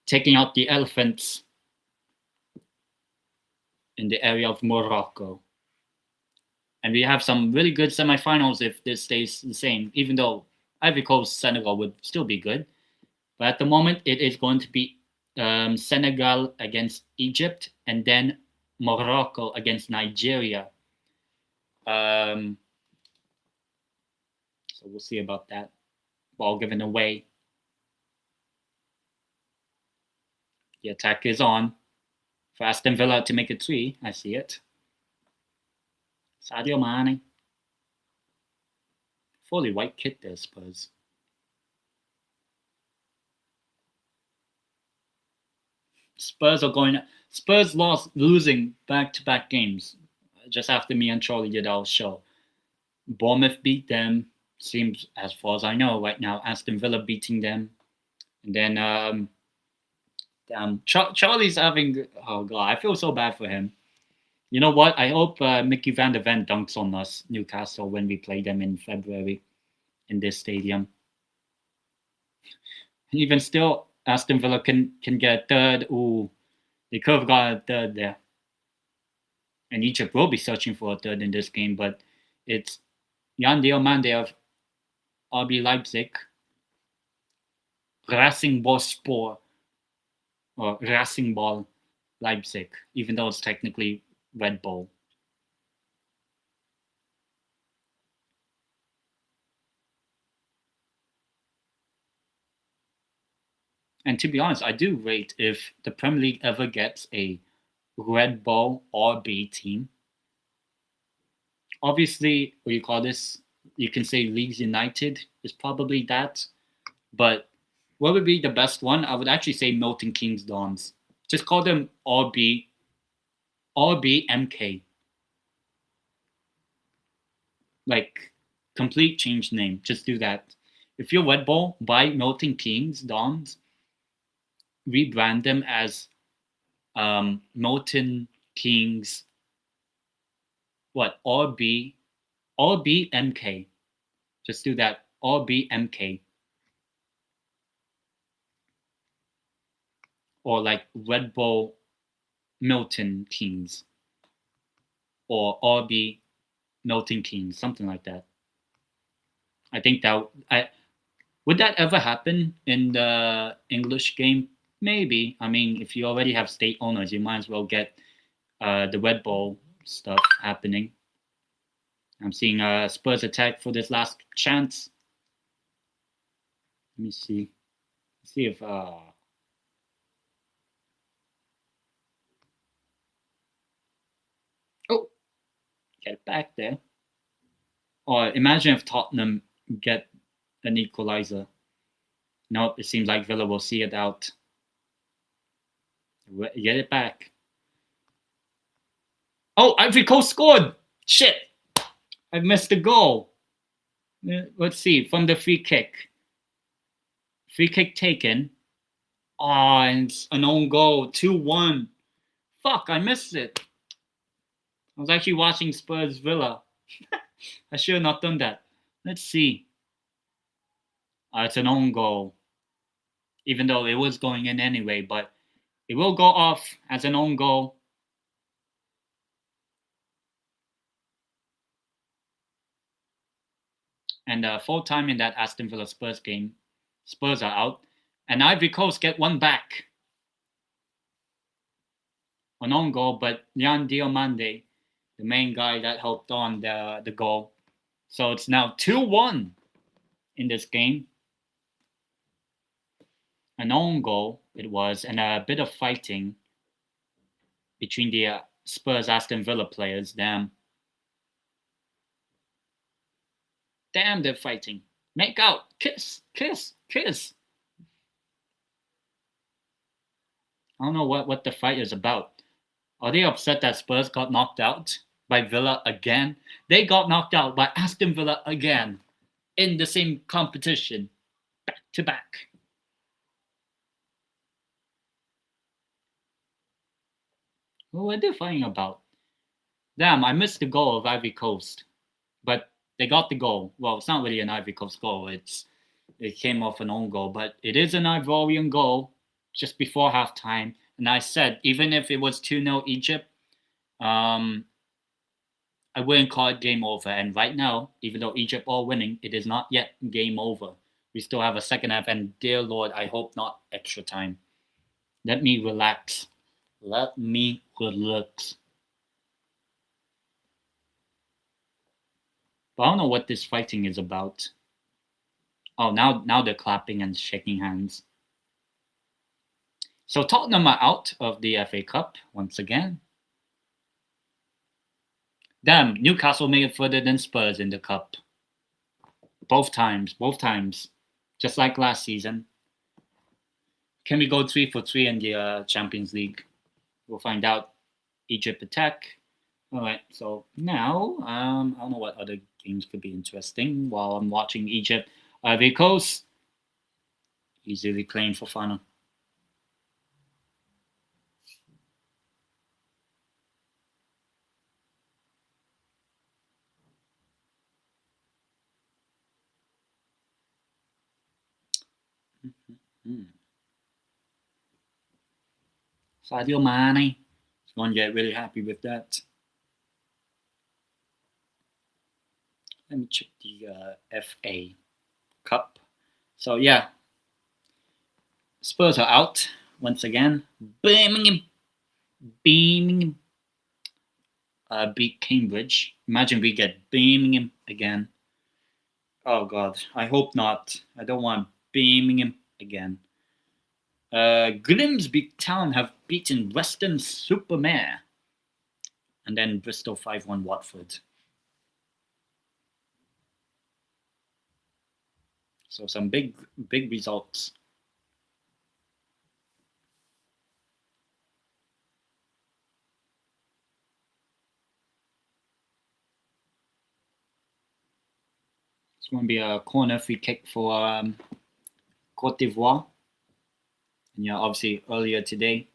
taking out the elephants in the area of Morocco. And we have some really good semifinals if this stays the same, even though Ivory Coast, Senegal would still be good. But at the moment, it is going to be Senegal against Egypt and then Morocco against Nigeria. So we'll see about that. Ball given away. The attack is on for Aston Villa to make it 3. I see it. Sadio Mane. Fully white kit there, Spurs. Spurs losing back-to-back games just after me and Charlie did our show. Bournemouth beat them. Seems, as far as I know right now, Aston Villa beating them. And then, Charlie's having... Oh, God, I feel so bad for him. You know what? I hope Mickey Van der Ven dunks on us, Newcastle, when we play them in February in this stadium. And even still, Aston Villa can get a third. Ooh, they could have got a third there. And Egypt will be searching for a third in this game, but it's Jan Diomande of RB Leipzig, Rasenballspor, or Rasenball Leipzig, even though it's technically Red Bull. And to be honest, I do rate if the Premier League ever gets a Red Bull RB team. Obviously, what you call this, you can say Leeds United is probably that. But what would be the best one? I would actually say Milton Keynes Dons. Just call them RBMK. Like, complete change name. Just do that. If you're Red Bull, buy Milton Keynes Dons. Rebrand them as Milton Keynes. What? RBMK. Just do that. RBMK. Or like Red Bull Milton Keynes. Or RB Milton Keynes. Something like that. I think that would that ever happen in the English game? Maybe. I mean, if you already have state owners, you might as well get the Red Bull stuff happening. I'm seeing a Spurs attack for this last chance. Let me see. Let's see if get it back there. Or imagine if Tottenham get an equalizer. Nope, it seems like Villa will see it out. Get it back. Oh, Ivory Coast scored! Shit! I missed the goal. Let's see, from the free kick. Free kick taken. Oh, and it's an own goal. 2-1. Fuck, I missed it. I was actually watching Spurs Villa. I should have not done that. Let's see. It's an own goal. Even though it was going in anyway, but it will go off as an own goal. And full time in that Aston Villa Spurs game. Spurs are out. And Ivory Coast get one back. An own goal, but Jan Diomande, the main guy that helped on the goal. So it's now 2-1 in this game. An own goal it was, and a bit of fighting between the Spurs Aston Villa players. Damn, they're fighting. Make out, kiss. I don't know what the fight is about. Are they upset that Spurs got knocked out by Villa again? They got knocked out by Aston Villa again in the same competition, back to back. What are they fighting about? Damn, I missed the goal of Ivory Coast. But they got the goal. Well, it's not really an Ivory Coast goal. It came off an own goal. But it is an Ivorian goal just before halftime. And I said, even if it was 2-0 Egypt, I wouldn't call it game over. And right now, even though Egypt are winning, it is not yet game over. We still have a second half. And dear Lord, I hope not extra time. Let me relax. Let me relax. But I don't know what this fighting is about. Oh, now they're clapping and shaking hands. So Tottenham are out of the FA Cup once again. Damn, Newcastle made it further than Spurs in the Cup. Both times. Just like last season. Can we go 3 for 3 in the Champions League? We'll find out. Egypt attack. All right, so now I don't know what other games could be interesting while I'm watching Egypt. Ivory Coast, easily playing for fun. Sadio Mane is going to get really happy with that. Let me check the FA Cup. So yeah, Spurs are out once again. Birmingham beat Cambridge. Imagine we get Birmingham again. Oh God, I hope not. I don't want Birmingham again. Grimsby Town have beaten Western Supermare. And then Bristol 5-1 Watford. So some big results. It's going to be a corner free kick for Cote d'Ivoire. And yeah, obviously earlier today.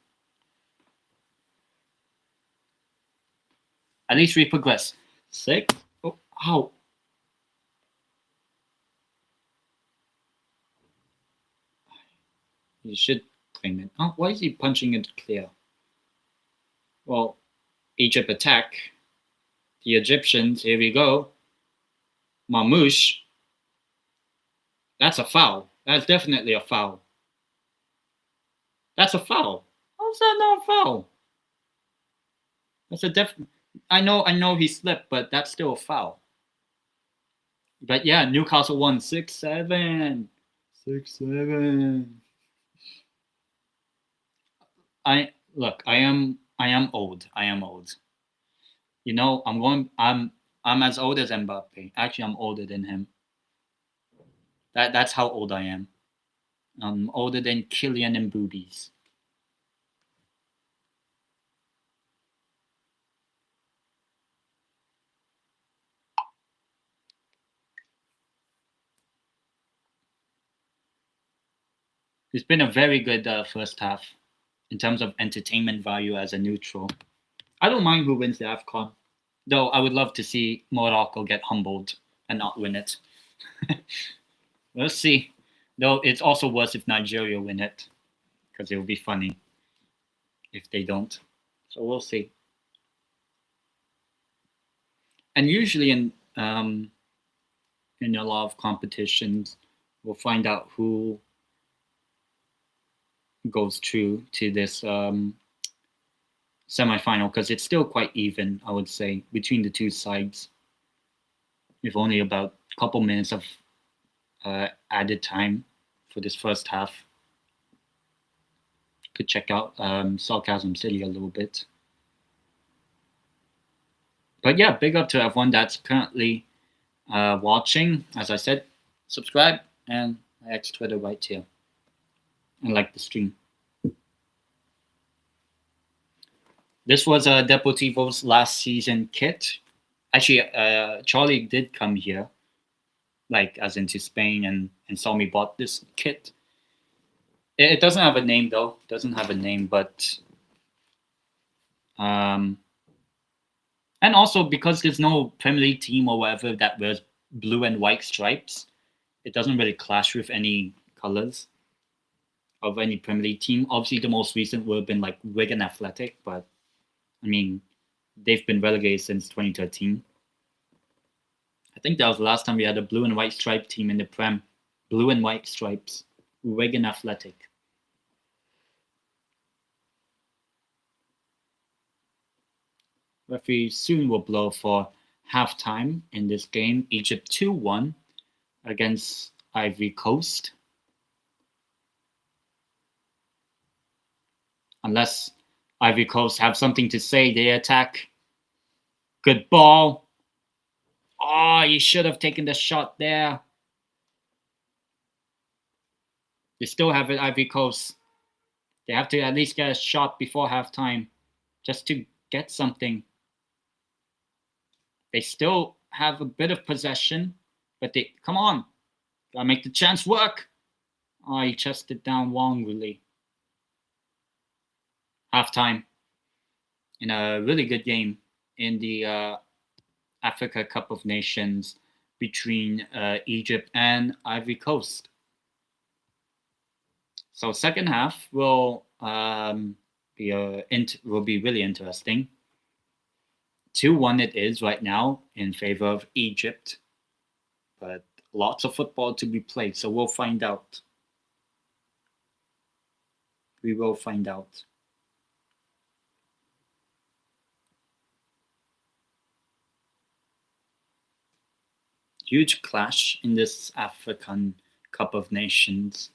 At least we progress. 6. Oh, ow. You should claim it. Oh, why is he punching it clear? Well, Egypt attack. The Egyptians, here we go. Mamouche. That's a foul. That's definitely a foul. That's a foul. How's that not a foul? That's a I know he slipped, but that's still a foul. But yeah, Newcastle won 6-7. 6-7. I am old. I am old. You know, I'm as old as Mbappe. Actually, I'm older than him. That's how old I am. I'm older than Kylian and Boobies. It's been a very good first half in terms of entertainment value as a neutral. I don't mind who wins the AFCON, though I would love to see Morocco get humbled and not win it. We'll see. Though it's also worse if Nigeria win it, because it will be funny if they don't. So we'll see. And usually in a lot of competitions, we'll find out who goes through to this semi-final, because it's still quite even, I would say, between the two sides. With only about a couple minutes of added time for this first half. Could check out Sarcasm City a little bit. But yeah, big up to everyone that's currently watching. As I said, subscribe and my ex-Twitter right here. And like the stream. This was Deportivo's last season kit. Actually, Charlie did come here, like as into Spain, and saw me bought this kit. It doesn't have a name though. It doesn't have a name, but and also because there's no Premier League team or whatever that wears blue and white stripes, it doesn't really clash with any colors of any Premier League team. Obviously, the most recent would have been like Wigan Athletic, but I mean, they've been relegated since 2013. I think that was the last time we had a blue and white stripe team in the Prem. Blue and white stripes. Wigan Athletic. Referee soon will blow for halftime in this game. Egypt 2-1 against Ivory Coast. Unless Ivory Coast have something to say, they attack. Good ball. Oh, you should have taken the shot there. They still have it, Ivory Coast. They have to at least get a shot before halftime just to get something. They still have a bit of possession, but they come on. Gotta make the chance work. Oh, he chested down wrongly. Halftime in a really good game in the Africa Cup of Nations between Egypt and Ivory Coast. So second half will be really interesting. 2-1 it is right now in favor of Egypt, but lots of football to be played, so we'll find out. We will find out. Huge clash in this African Cup of Nations.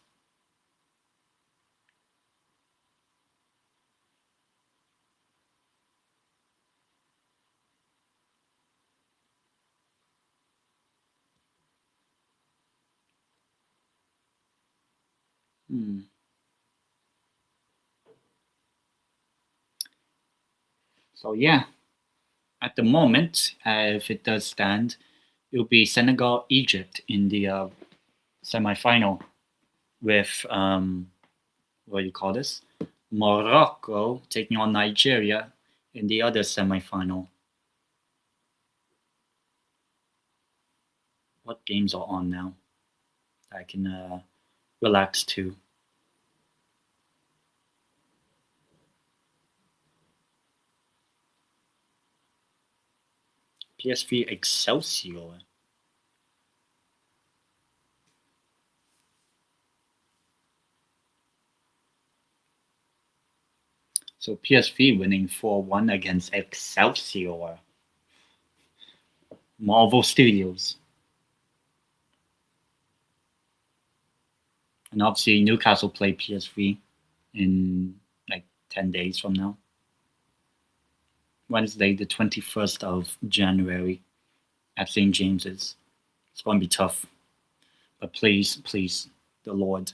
So yeah, at the moment, if it does stand, it will be Senegal Egypt in the semi-final, with what do you call this? Morocco taking on Nigeria in the other semi-final. What games are on now? I can relax to. PSV Excelsior. So PSV winning 4-1 against Excelsior. Marvel Studios. And obviously Newcastle play PSV in like 10 days from now. Wednesday, the 21st of January at St. James's. It's going to be tough. But please, please, the Lord.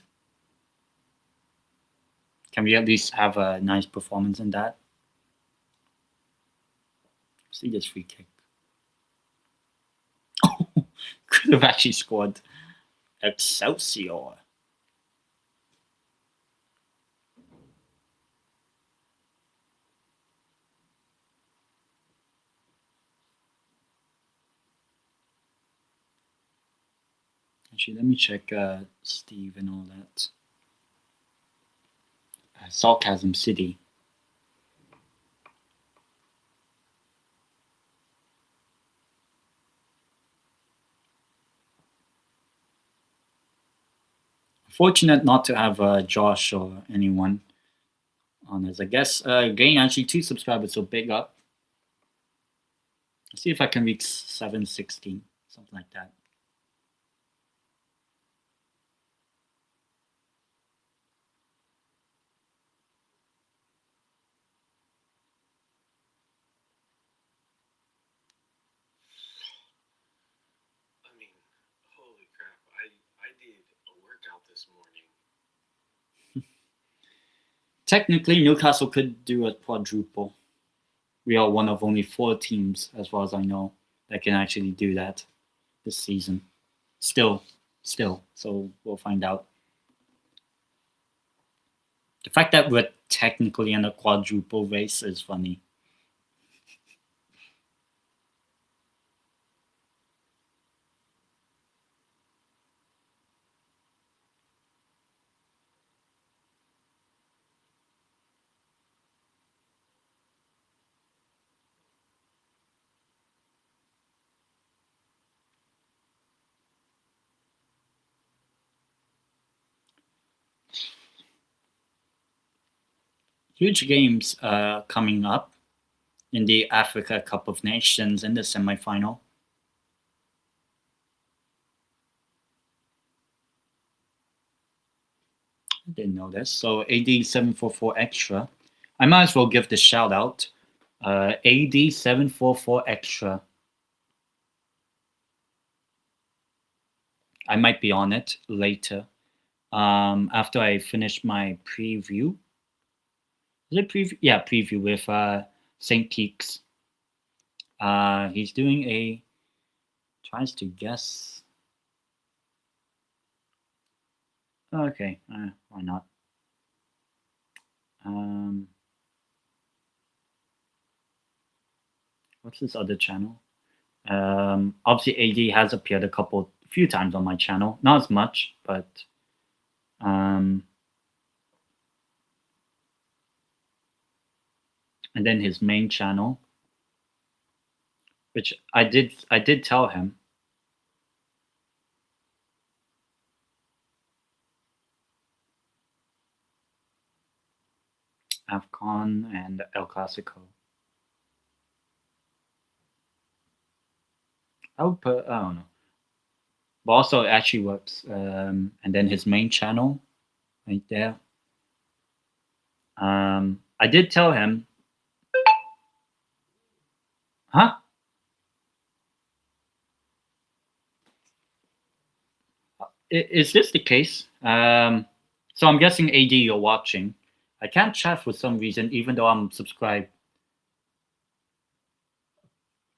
Can we at least have a nice performance in that? See this free kick. Could have actually scored. Excelsior. Actually, let me check Steve and all that. Sarcasm City. Fortunate not to have Josh or anyone on this. I guess gain actually 2 subscribers, so big up. Let's see if I can reach 716, something like that.
I mean, holy crap! I did a workout this morning.
Technically, Newcastle could do a quadruple. We are one of only 4 teams, as far as I know, that can actually do that this season. Still. So we'll find out. The fact that we're technically in a quadruple race is funny. Huge games coming up in the Africa Cup of Nations in the semi-final. I didn't know this. So AD744 Extra. I might as well give the shout out. AD744 Extra. I might be on it later. After I finish my preview. Is it preview? Yeah, preview with St. Peaks. He's doing tries to guess. Okay, why not? What's this other channel? Obviously, AD has appeared a few times on my channel. Not as much, but and then his main channel, which I did tell him. AFCON and El Clasico. I would put, I don't know. But also it actually works. And then his main channel right there. I did tell him. Huh? Is this the case? So I'm guessing AD you're watching. I can't chat for some reason, even though I'm subscribed.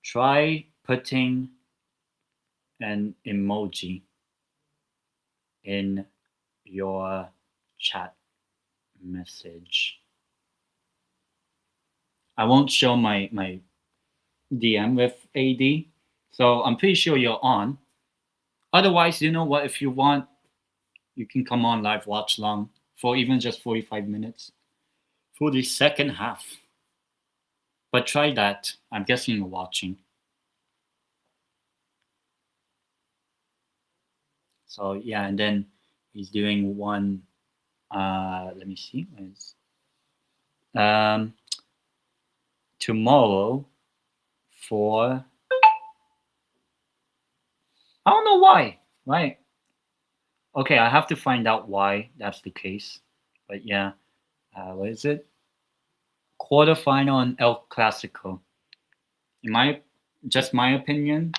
Try putting an emoji in your chat message. I won't show my DM with AD, so I'm pretty sure you're on. Otherwise, you know what? If you want, you can come on live watch long for even just 45 minutes for the second half. But try that. I'm guessing you're watching. So yeah, and then he's doing one. Let me see. Tomorrow for. I don't know why. Right. Okay, I have to find out why that's the case. But yeah, what is it? Quarterfinal and El Clasico. In my just my opinion,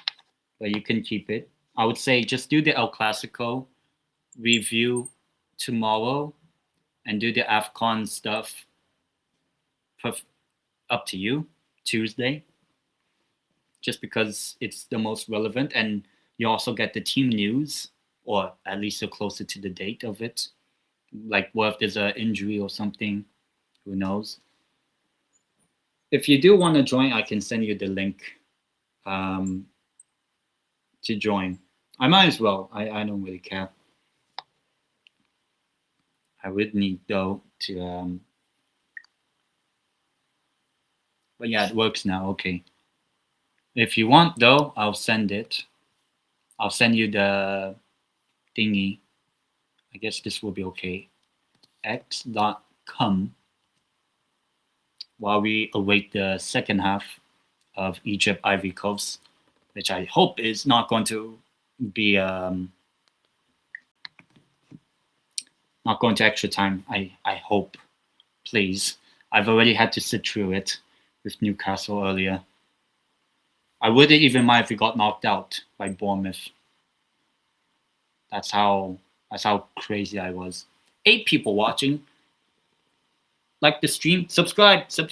but you can keep it. I would say just do the El Clasico review tomorrow and do the AFCON stuff up to you Tuesday, just because it's the most relevant, and you also get the team news, or at least you're closer to the date of it. Like, what if there's an injury or something? Who knows? If you do want to join, I can send you the link to join. I might as well. I don't really care. I would need though to but yeah, it works now. Okay. If you want though, I'll send it. I'll send you the thingy. I guess this will be okay. X.com while we await the second half of Egypt Ivory Coast, which I hope is not going to be not going to extra time. I hope. Please. I've already had to sit through it with Newcastle earlier. I wouldn't even mind if we got knocked out by Bournemouth. That's how crazy I was. 8 people watching. Like the stream. Subscribe to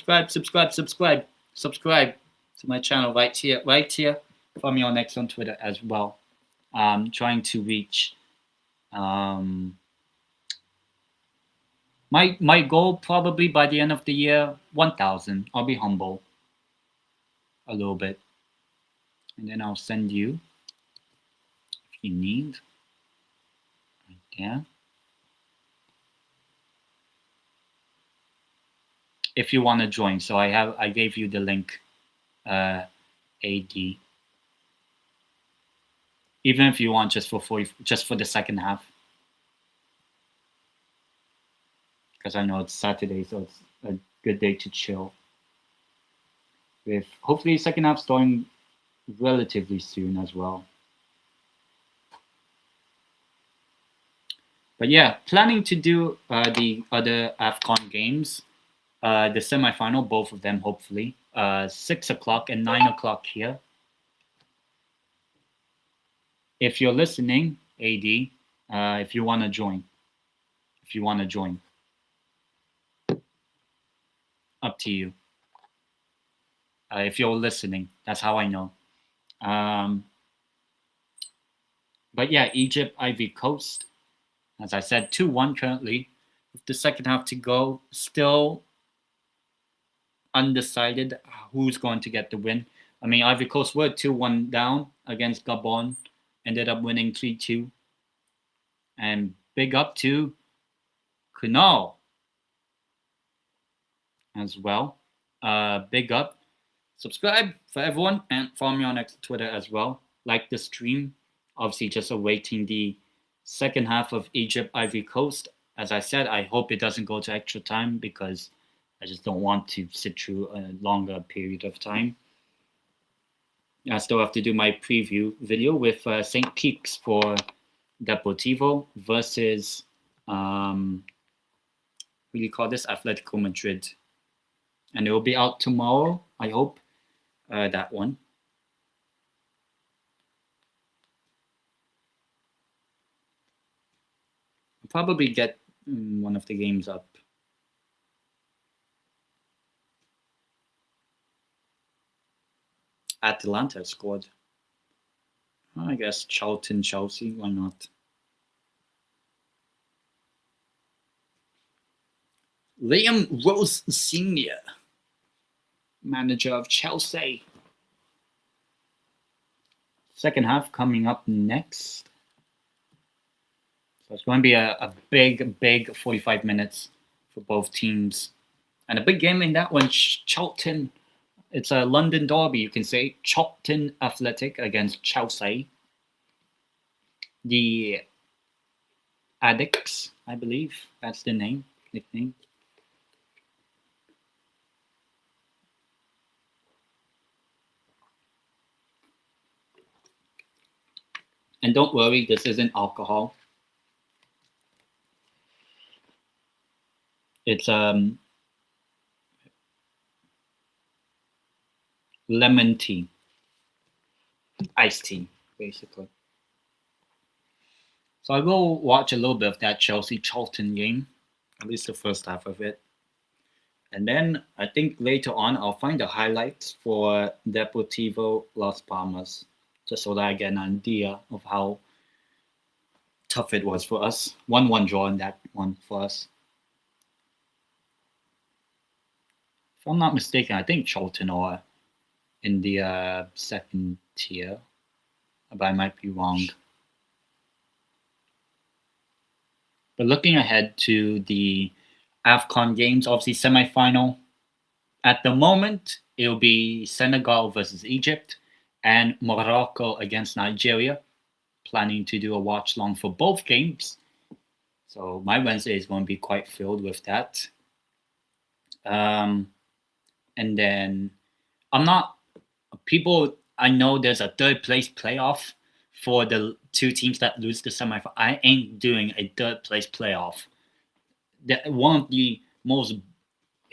my channel right here. Follow me on X on Twitter as well. Trying to reach my goal probably by the end of the year, 1,000. I'll be humble a little bit. And then I'll send you if you need. Right there. If you want to join. So I gave you the link AD. Even if you want just for the second half. Because I know it's Saturday, so it's a good day to chill. With hopefully second half starting relatively soon as well. But yeah, planning to do the other AFCON games, the semi-final, both of them hopefully, 6 o'clock and 9 o'clock here. If you're listening, AD, if you want to join. Up to you. If you're listening, that's how I know. But yeah, Egypt, Ivory Coast. As I said, 2-1 currently. With the second half to go, still undecided who's going to get the win. I mean, Ivory Coast were 2-1 down against Gabon. Ended up winning 3-2. And big up to Kunal as well. big up. Subscribe for everyone and follow me on Twitter as well. Like the stream. Obviously, just awaiting the second half of Egypt Ivory Coast. As I said, I hope it doesn't go to extra time because I just don't want to sit through a longer period of time. I still have to do my preview video with St. Kitts for Deportivo versus what do you call this? Atletico Madrid. And it will be out tomorrow, I hope, that one. I'll probably get one of the games up. Atalanta scored. I guess Charlton, Chelsea, why not? Liam Rose Sr., manager of Chelsea. Second half coming up next. So it's going to be a big 45 minutes for both teams. And a big game in that one, Charlton. It's a London derby, you can say. Charlton Athletic against Chelsea. The Addicts, I believe. That's the nickname. And don't worry, this isn't alcohol. It's lemon tea. Iced tea, basically. So I will watch a little bit of that Chelsea-Charlton game, at least the first half of it. And then I think later on I'll find the highlights for Deportivo Las Palmas, just so that I get an idea of how tough it was for us. 1-1 draw in that one for us. If I'm not mistaken, I think Charlton are in the second tier, but I might be wrong. But looking ahead to the AFCON games, obviously semi-final. At the moment, it will be Senegal versus Egypt and Morocco against Nigeria. Planning to do a watch-along for both games. So my Wednesday is going to be quite filled with that. And then I know there's a third place playoff for the two teams that lose the semifinal. I ain't doing a third place playoff. That one of the most,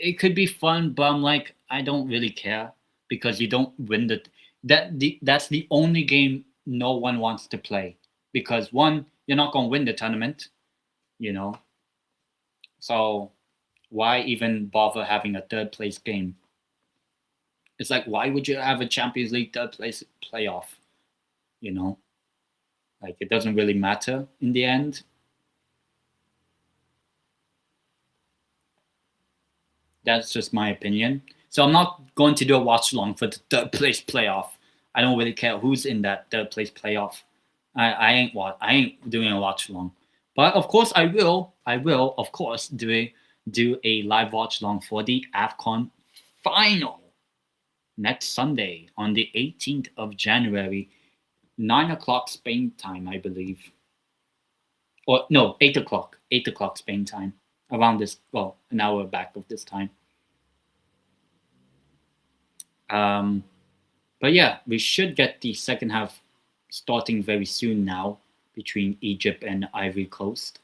it could be fun, but I'm like, I don't really care because you don't win that's the only game no one wants to play because one, you're not going to win the tournament, so why even bother having a third place game? It's like, why would you have a Champions League third place playoff? Like, it doesn't really matter in the end. That's just my opinion. So I'm not going to do a watch along for the third place playoff. I don't really care who's in that third place playoff. I ain't doing a watch along. But of course I will of course do a live watch along for the AFCON final next Sunday on the 18th of January, 9 o'clock Spain time, I believe. Or no, 8 o'clock Spain time. Around this, an hour back of this time. But yeah, we should get the second half starting very soon now between Egypt and Ivory Coast.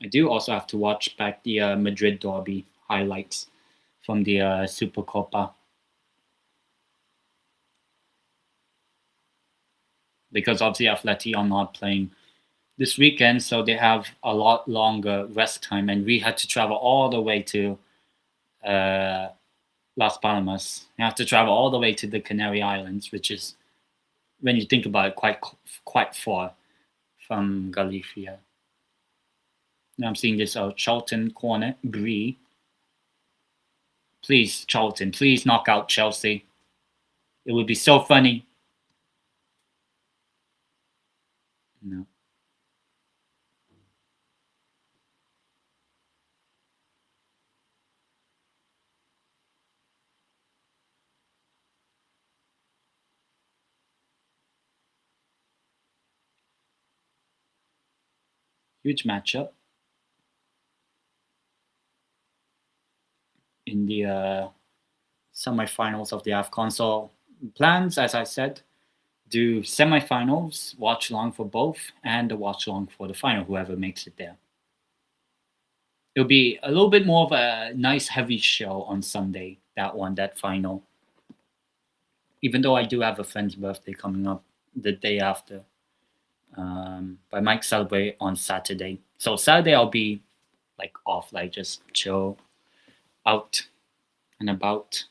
I do also have to watch back the Madrid derby highlights from the Supercopa. Because obviously Atleti are not playing this weekend, so they have a lot longer rest time, and we had to travel all the way to Las Palmas. You have to travel all the way to the Canary Islands, which is, when you think about it, quite far from Galicia. Now I'm seeing this Charlton corner, Bree. Please, Charlton, please knock out Chelsea. It would be so funny. No. Huge matchup in the semifinals of the AFCON. So plans, as I said, do semifinals, watch along for both, and the watch along for the final, whoever makes it there. It'll be a little bit more of a nice heavy show on Sunday, that final. Even though I do have a friend's birthday coming up the day after. But I might celebrate on Saturday. So Saturday I'll be like off, like just chill out and about.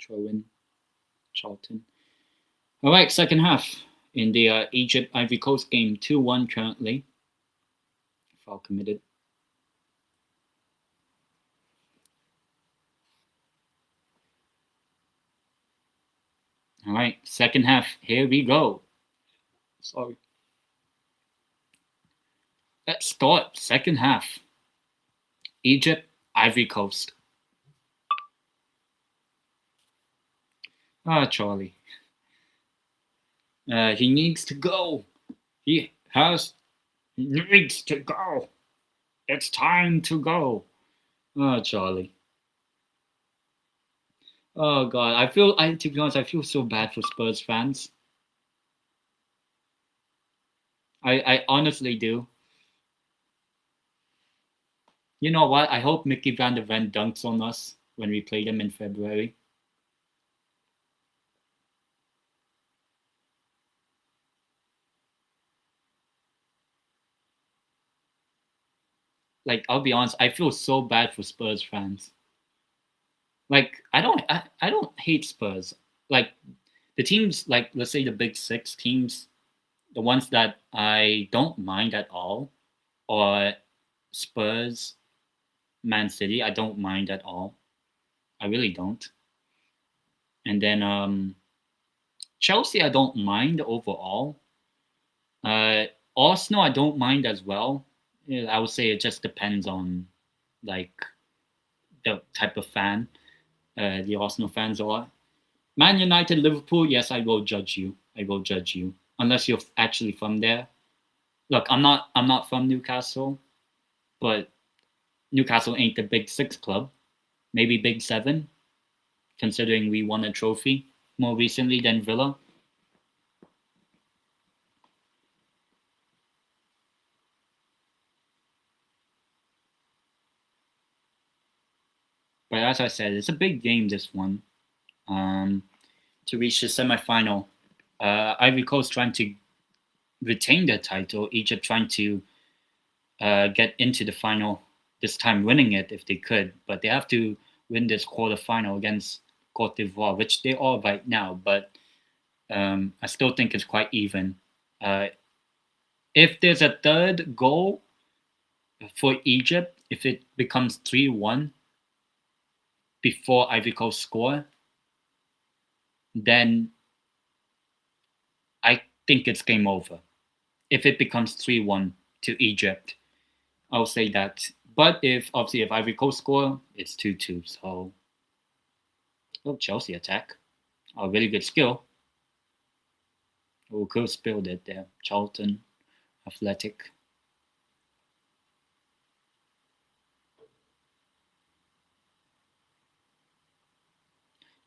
Throw in Charlton. All right, second half in the Egypt Ivory Coast game, 2-1 currently. Foul committed. All right, second half. Here we go. Sorry. Let's start second half. Egypt, Ivory Coast. Ah, Charlie. He needs to go. He needs to go. It's time to go. Oh, Charlie. Oh God, to be honest, I feel so bad for Spurs fans. I honestly do. You know what? I hope Mickey Van der Ven dunks on us when we play them in February. Like, I'll be honest, I feel so bad for Spurs fans. Like, I don't hate Spurs. Like, the teams, like, let's say the big six teams, the ones that I don't mind at all, or Spurs, Man City, I don't mind at all. I really don't. And then Chelsea, I don't mind overall. Arsenal, I don't mind as well. Yeah, I would say it just depends on like the type of fan the Arsenal fans are. Man United, Liverpool, yes, I will judge you. I will judge you unless you're actually from there. Look, I'm not from Newcastle, but Newcastle ain't the big six club. Maybe big seven, considering we won a trophy more recently than Villa. But as I said, it's a big game, this one. To reach the semifinal. Ivory Coast trying to retain their title, Egypt trying to get into the final, this time winning it if they could. But they have to win this quarterfinal against Cote d'Ivoire, which they are right now. But I still think it's quite even. If there's a third goal for Egypt, if it becomes 3-1 before Ivory Coast score, then I think it's game over. If it becomes 3-1 to Egypt, I'll say that. But if Ivory Coast score, it's 2-2. So, Chelsea attack. A really good skill. Oh, could have spilled it there. Charlton, Athletic.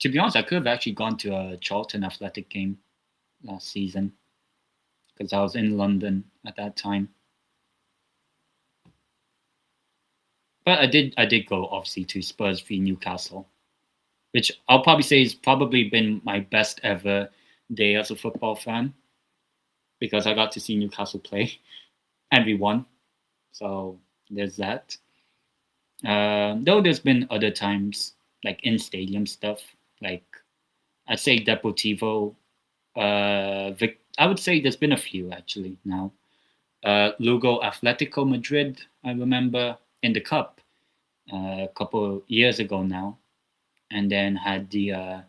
To be honest, I could have actually gone to a Charlton Athletic game last season because I was in London at that time. But I did go obviously to Spurs v Newcastle, which I'll probably say has probably been my best ever day as a football fan because I got to see Newcastle play and we won. So there's that. Though there's been other times like in stadium stuff, like I'd say Deportivo. I would say there's been a few actually now. Lugo Atletico Madrid, I remember in the cup a couple years ago now, and then had the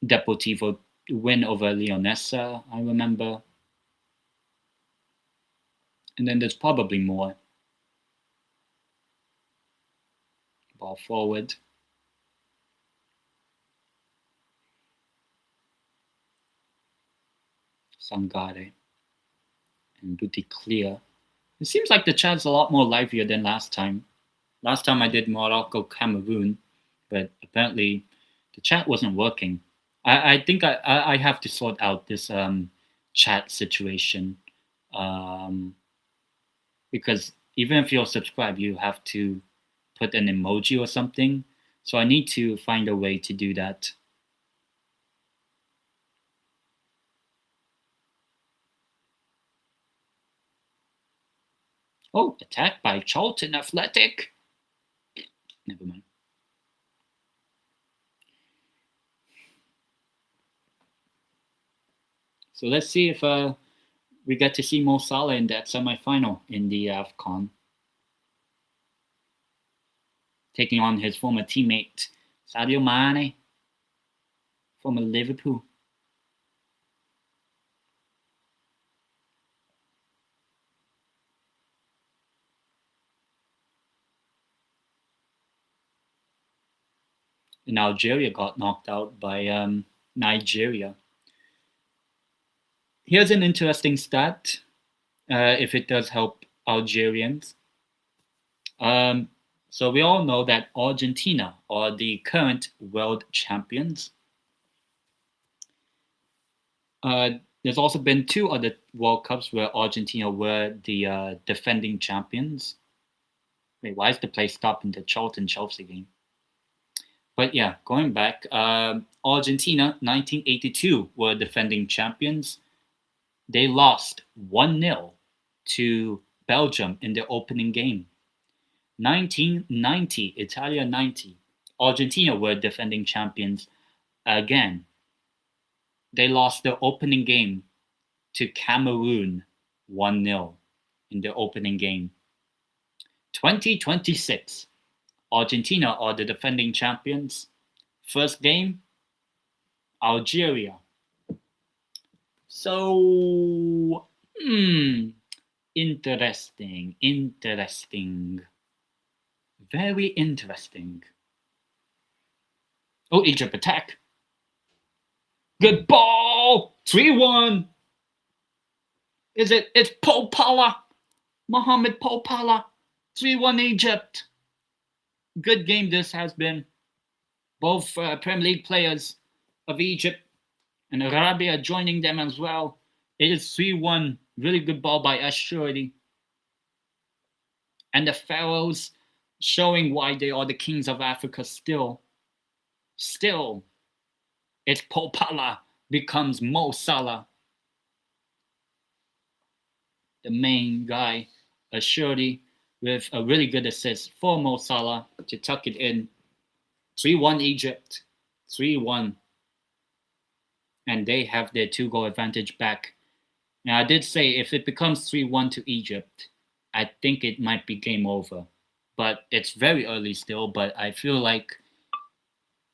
Deportivo win over Leonessa, I remember. And then there's probably more. Ball forward. Sangare and Buticlear. It seems like the chat's a lot more livelier than last time. Last time I did Morocco Cameroon, but apparently the chat wasn't working. I think I have to sort out this chat situation, because even if you're subscribed, you have to put an emoji or something. So I need to find a way to do that. Oh, attacked by Charlton Athletic. Never mind. So let's see if we get to see Mo Salah in that semi-final in the AFCON, taking on his former teammate Sadio Mane, former Liverpool. And Algeria got knocked out by Nigeria. Here's an interesting stat, if it does help Algerians. So we all know that Argentina are the current world champions. There's also been 2 other World Cups where Argentina were the defending champions. Wait, why is the play stopped in the Charlton Chelsea game? But yeah, going back, Argentina 1982 were defending champions. They lost 1-0 to Belgium in their opening game. 1990, Italia 90, Argentina were defending champions again. They lost their opening game to Cameroon 1-0 in their opening game. 2026, Argentina are the defending champions. First game, Algeria. So, interesting. Very interesting. Oh, Egypt attack. Good ball! 3-1. Is it? It's Popala. Mohamed Popala. 3-1 Egypt. Good game this has been. Both Premier League players of Egypt and Arabia joining them as well. It is 3-1. Really good ball by Ashuri. And the Pharaohs showing why they are the kings of Africa still. It's Popala becomes Mo Salah. The main guy, Ashuri, with a really good assist for Mo Salah to tuck it in. 3-1 Egypt. 3-1. And they have their 2-goal advantage back. Now, I did say if it becomes 3-1 to Egypt, I think it might be game over. But it's very early still, but I feel like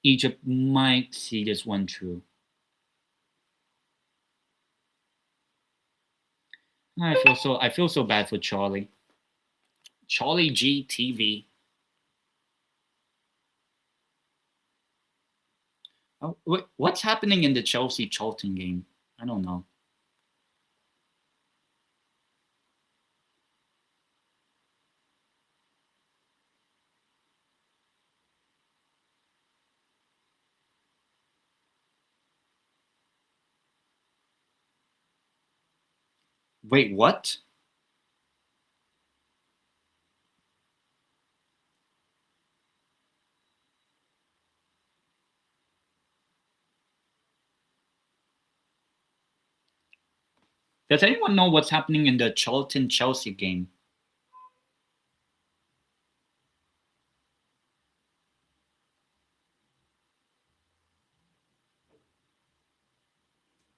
Egypt might see this one through. I feel so bad for Charlie. Charlie G TV. Oh, what's happening in the Chelsea Charlton game? I don't know. Wait, what? Does anyone know what's happening in the Charlton Chelsea game?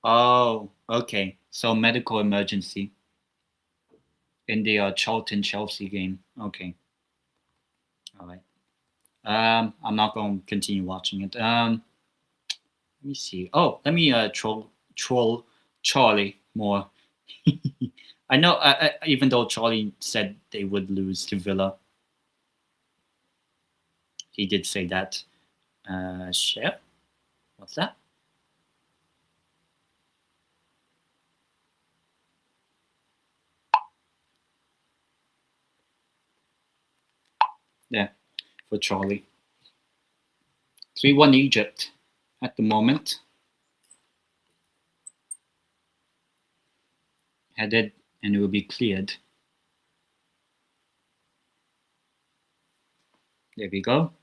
Oh, okay. So medical emergency in the Charlton Chelsea game. Okay. All right. I'm not going to continue watching it. Let me see. Oh, let me troll Charlie more. I know. Even though Charlie said they would lose to Villa, he did say that. Share. What's that? for Charlie. 3-1 Egypt at the moment. Headed, and it will be cleared. There we go.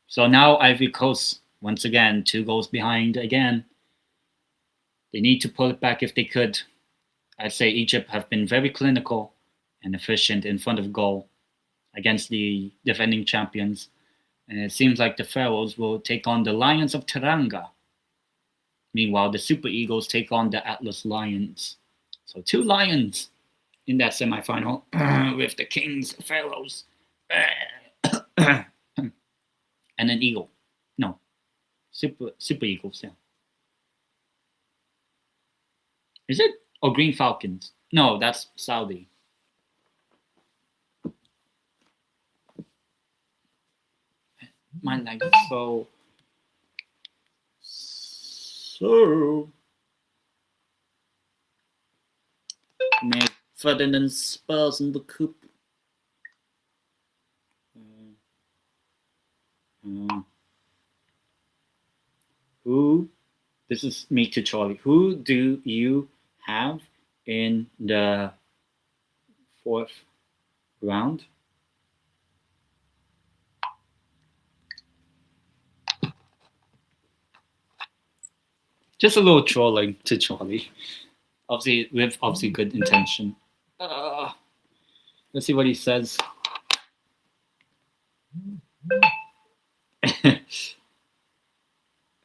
So now Ivory Coast, once again, 2 goals behind again. They need to pull it back if they could. I'd say Egypt have been very clinical and efficient in front of goal against the defending champions. And it seems like the Pharaohs will take on the Lions of Teranga. Meanwhile, the Super Eagles take on the Atlas Lions. So 2 Lions in that semifinal with the Kings, Pharaohs, and an Eagle. No, Super Eagles, yeah. Is it? Or Green Falcons? No, that's Saudi. My leg is so Med Ferdinand Spurs in the coop. Who? This is me to Charlie. Who do you have in the 4th round? Just a little trolling to Charlie. Obviously, with good intention. Let's see what he says.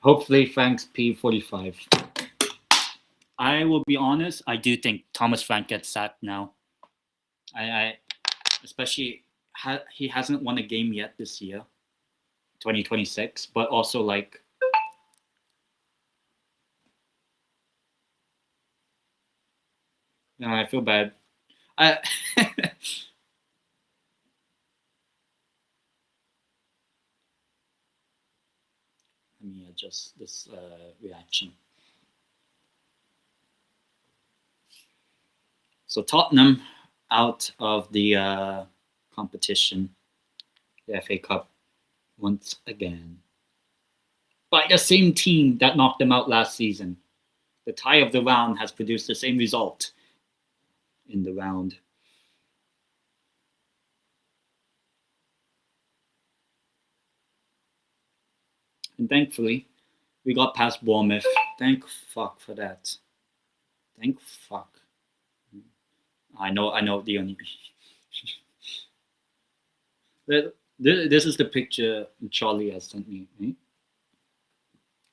Hopefully, thanks P45. I will be honest. I do think Thomas Frank gets sacked now. I especially he hasn't won a game yet this year, 2026. But also like. No, I feel bad. Let me adjust this reaction. So Tottenham out of the competition, the FA Cup, once again. By the same team that knocked them out last season. The tie of the round has produced the same result in the round. And thankfully, we got past Bournemouth. Thank fuck for that. Thank fuck. I know the only. This is the picture Charlie has sent me. Right?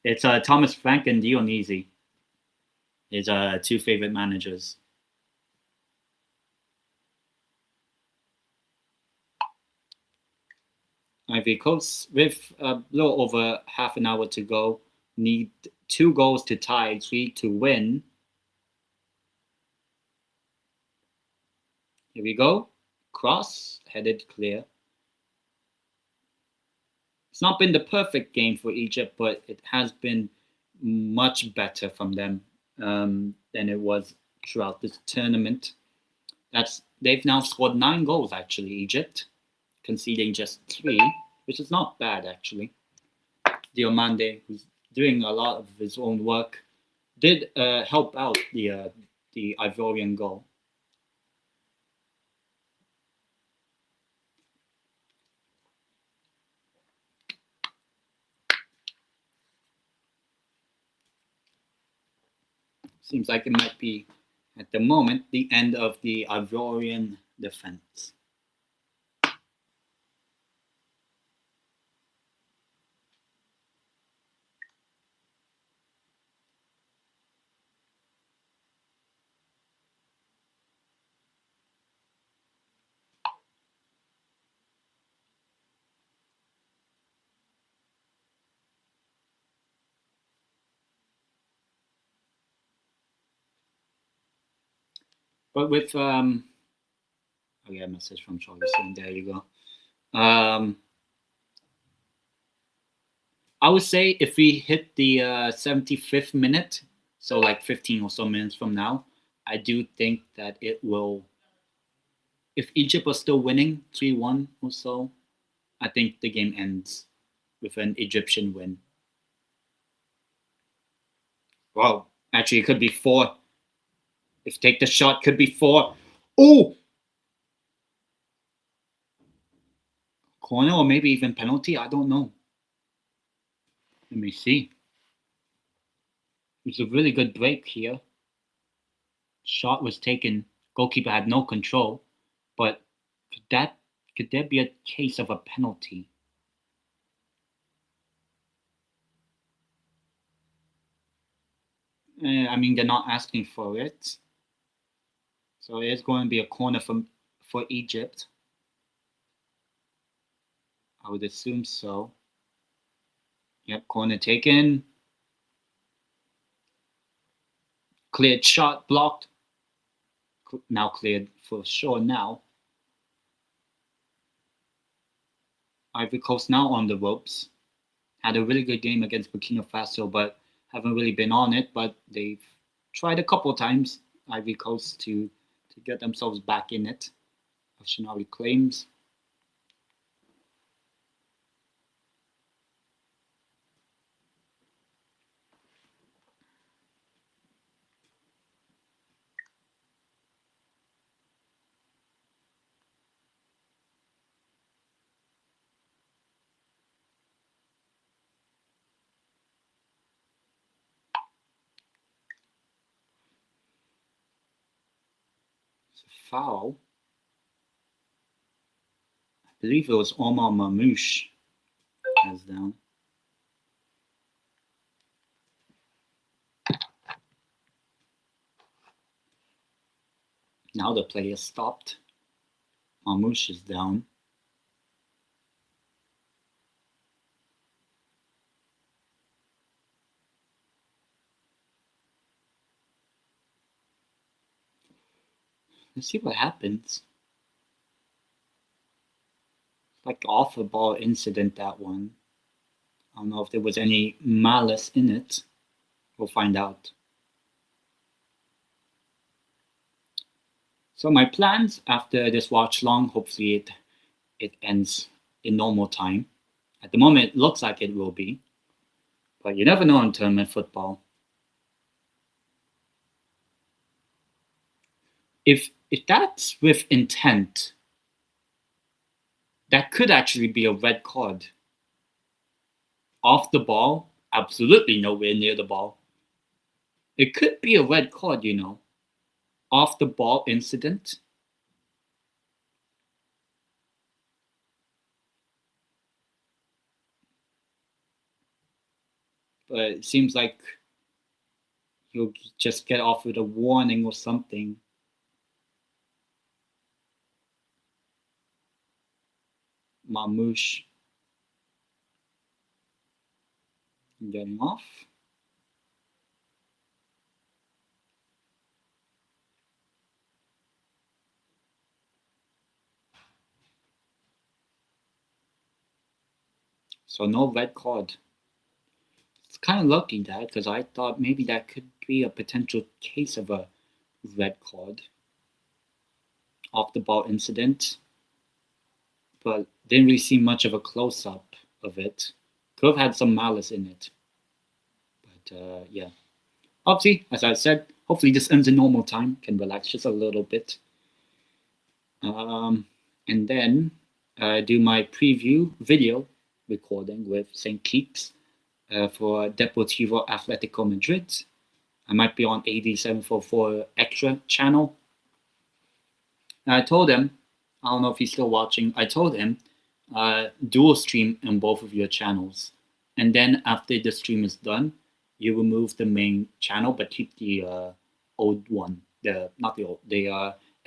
It's Thomas Frank and Dionisi. His 2 favorite managers. Ivory Coast, with a little over half an hour to go, need 2 goals to tie, 3 to win. Here we go. Cross, headed clear. It's not been the perfect game for Egypt, but it has been much better from them than it was throughout this tournament. They've now scored 9 goals, actually, Egypt, conceding just 3, which is not bad, actually. Diomande, who's doing a lot of his own work, did help out the Ivorian goal. Seems like it might be, at the moment, the end of the Ivorian defense. But with I get a message from Charlie saying, there you go. I would say if we hit the 75th minute, so like 15 or so minutes from now, I do think that it will if Egypt was still winning 3-1 or so, I think the game ends with an Egyptian win. Well, actually, it could be 4. If take the shot, could be 4. Oh! Corner or maybe even penalty? I don't know. Let me see. It's a really good break here. Shot was taken. Goalkeeper had no control. But could there be a case of a penalty? I mean, they're not asking for it. So it's going to be a corner for Egypt. I would assume so. Yep, corner taken. Cleared shot, blocked. Now cleared for sure now. Ivory Coast now on the ropes. Had a really good game against Burkina Faso, but haven't really been on it. But they've tried a couple times, Ivory Coast, to get themselves back in it. Shinawi claims. It's a foul. I believe it was Omar Mamouche has down. Now the play is stopped. Mamouche is down. Let's see what happens. It's like off the ball incident, that one. I don't know if there was any malice in it. We'll find out. So my plans after this watch long, hopefully it ends in normal time. At the moment, it looks like it will be. But you never know in tournament football. If that's with intent, that could actually be a red card. Off the ball, absolutely nowhere near the ball. It could be a red card, you know. Off the ball incident. But it seems like you'll just get off with a warning or something. Mamouche getting off. So no red card. It's kind of lucky that, because I thought maybe that could be a potential case of a red card. Off the ball incident. But didn't really see much of a close-up of it. Could have had some malice in it. But yeah. Obviously, as I said, hopefully this ends in normal time. Can relax just a little bit. And then do my preview video recording with St. Kitts for Deportivo Atletico Madrid. I might be on AD744 Extra channel. And I told him, I don't know if he's still watching, I told him, dual stream on both of your channels. And then after the stream is done, you remove the main channel, but keep the old one, the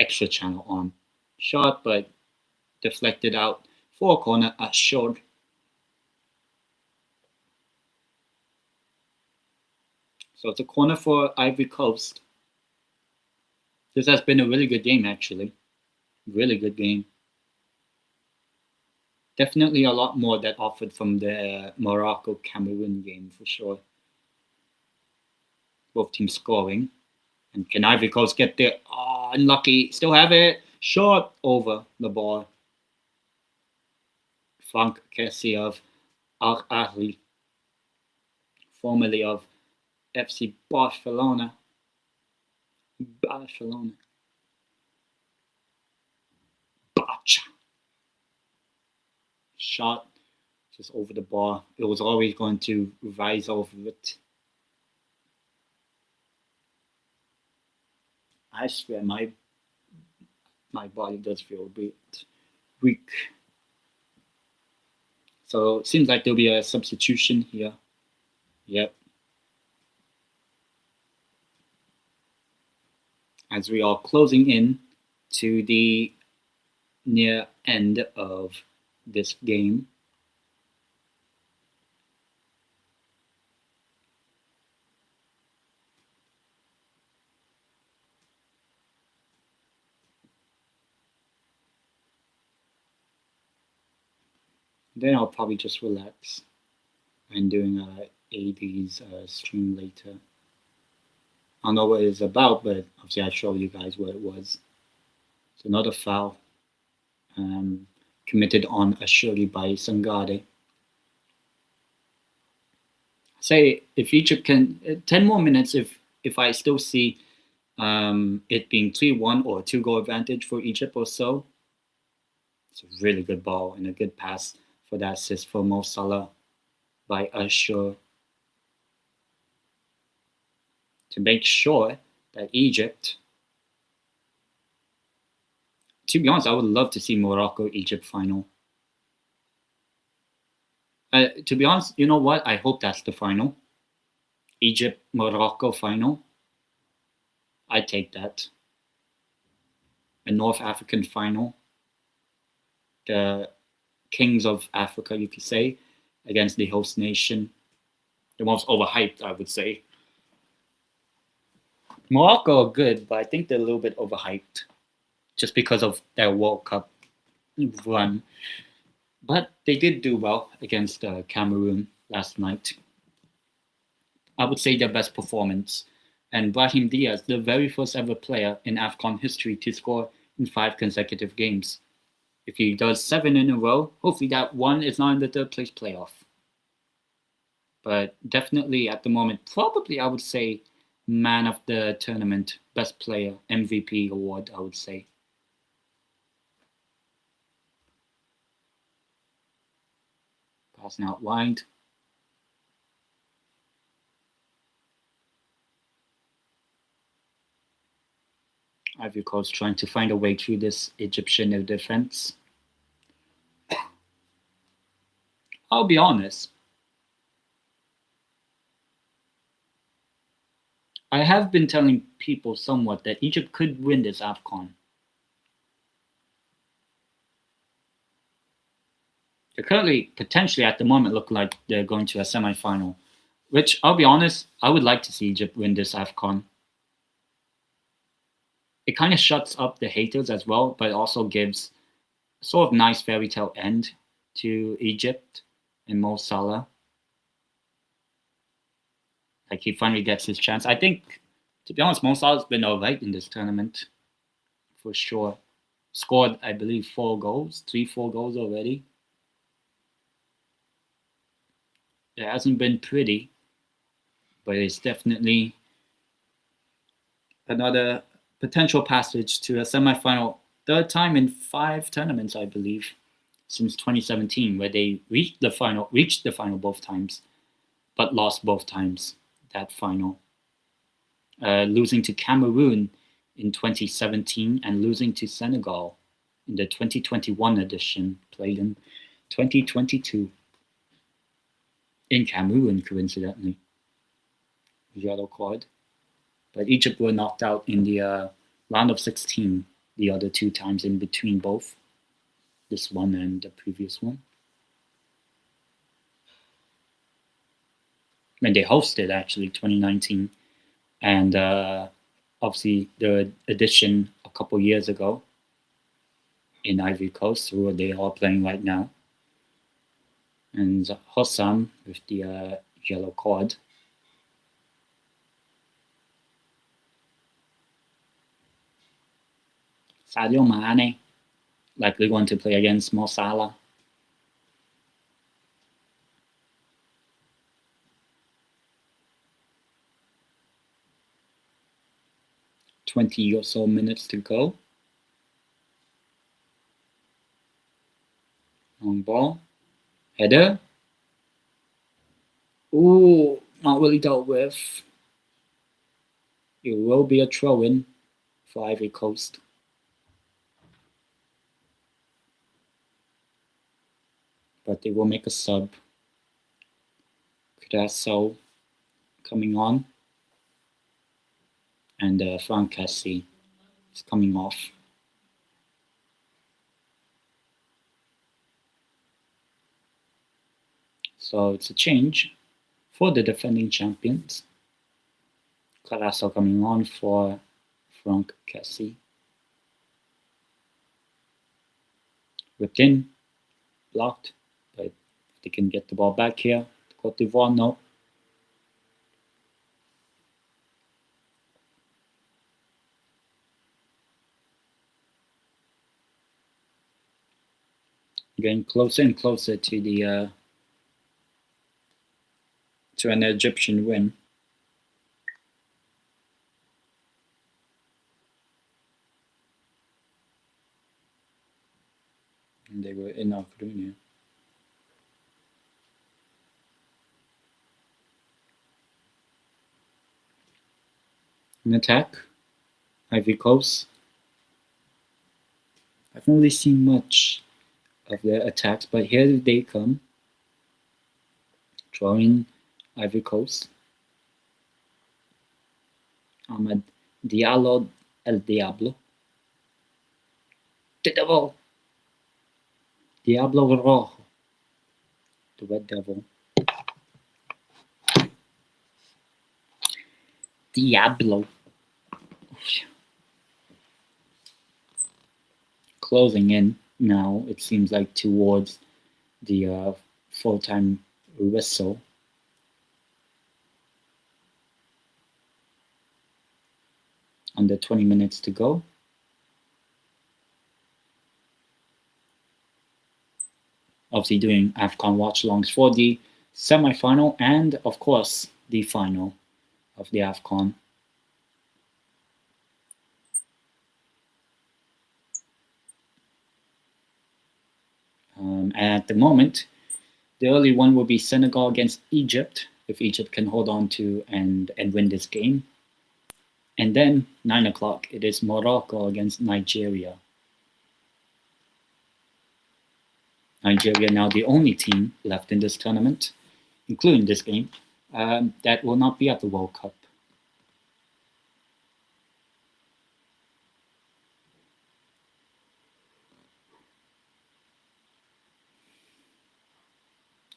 extra channel on. Shot, but deflected out for a corner at short. So it's a corner for Ivory Coast. This has been a really good game, actually. Really good game. Definitely a lot more that offered from the Morocco-Cameroon game, for sure. Both teams scoring. And can Ivory Coast get there? Oh, unlucky. Still have it. Short over the ball. Frank Kessie of Al Ahly, formerly of FC Barcelona. Barcelona. Bacha. Shot just over the bar. It was always going to rise over it. I swear my body does feel a bit weak. So it seems like there'll be a substitution here. Yep. As we are closing in to the near end of this game. Then I'll probably just relax and doing AB's stream later. I don't know what it's about, but obviously I'll show you guys what it was. It's another foul committed on a surely by Sangare. Say if Egypt can 10 more minutes, if I still see it being 3-1 or a 2-goal advantage for Egypt or so. It's a really good ball and a good pass for that assist for Mo Salah by Ashur to make sure that Egypt, to be honest, I would love to see Morocco-Egypt final. To be honest, you know what? I hope that's the final. Egypt-Morocco final. I take that. A North African final. The Kings of Africa, you could say, against the host nation. The most overhyped, I would say. Morocco are good, but I think they're a little bit overhyped just because of their World Cup run. But they did do well against Cameroon last night. I would say their best performance. And Brahim Diaz, the very first ever player in AFCON history to score in 5 consecutive games. If he does 7 in a row, hopefully that one is not in the third place playoff. But definitely at the moment, probably I would say man of the tournament, best player, MVP award, I would say. Passing out wide. Ivory Coast trying to find a way through this Egyptian defense. I'll be honest. I have been telling people somewhat that Egypt could win this AFCON. They currently, potentially at the moment, look like they're going to a semi-final, which I'll be honest, I would like to see Egypt win this AFCON. It kind of shuts up the haters as well, but it also gives a sort of nice fairy tale end to Egypt and Mo Salah. Like he finally gets his chance. I think, to be honest, Mo Salah's been alright in this tournament, for sure. Scored, I believe, 4 goals, 3-4 goals already. It hasn't been pretty, but it's definitely another potential passage to a semi-final. 3rd time in 5 tournaments, I believe, since 2017, where they reached the final both times, but lost both times that final. Losing to Cameroon in 2017 and losing to Senegal in the 2021 edition, played in 2022 in Cameroon, coincidentally. Yellow card. But Egypt were knocked out in the round of 16 the other 2 times in between both, this one and the previous one. When they hosted, actually, 2019. And obviously the edition a couple years ago in Ivory Coast, who they are playing right now. And Hossam with the yellow card. Sadio Mane, likely going to play against Mo Salah. $20 or so minutes to go. Long ball. Header. Ooh, not really dealt with. It will be a throw-in for Ivory Coast. But they will make a sub. Creso coming on. And Frank Cassie is coming off. So it's a change for the defending champions. Carasso coming on for Frank Cassie. Whipped in, blocked, but if they can get the ball back here, Cote d'Ivoire, no. Getting closer and closer to the to an Egyptian win. And they were in Afghanistan. An attack, Ivory Coast. I haven't really seen much of their attacks, but here they come. Drawing Ivory Coast. Ahmed Diallo El Diablo. The Devil. Diablo Rojo. The Red Devil. Diablo. Closing in now, it seems like, towards the full-time whistle. Under 20 minutes to go. Obviously doing AFCON watchalongs for the semi-final and, of course, the final of the AFCON. At the moment, the early one will be Senegal against Egypt, if Egypt can hold on to and win this game. And then, 9 o'clock, it is Morocco against Nigeria. Nigeria now the only team left in this tournament, including this game, that will not be at the World Cup.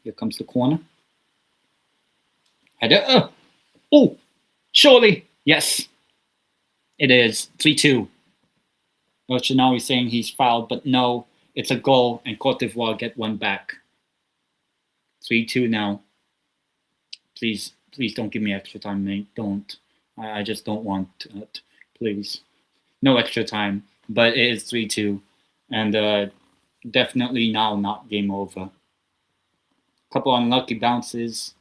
Here comes the corner. Header. Oh, surely. Yes. It is 3-2. Now he's saying he's fouled, but no, it's a goal, and Cote d'Ivoire get one back. 3-2 now. Please don't give me extra time, mate. Don't. I just don't want it. Please. No extra time. But it is 3-2. And definitely now not game over. Couple unlucky bounces.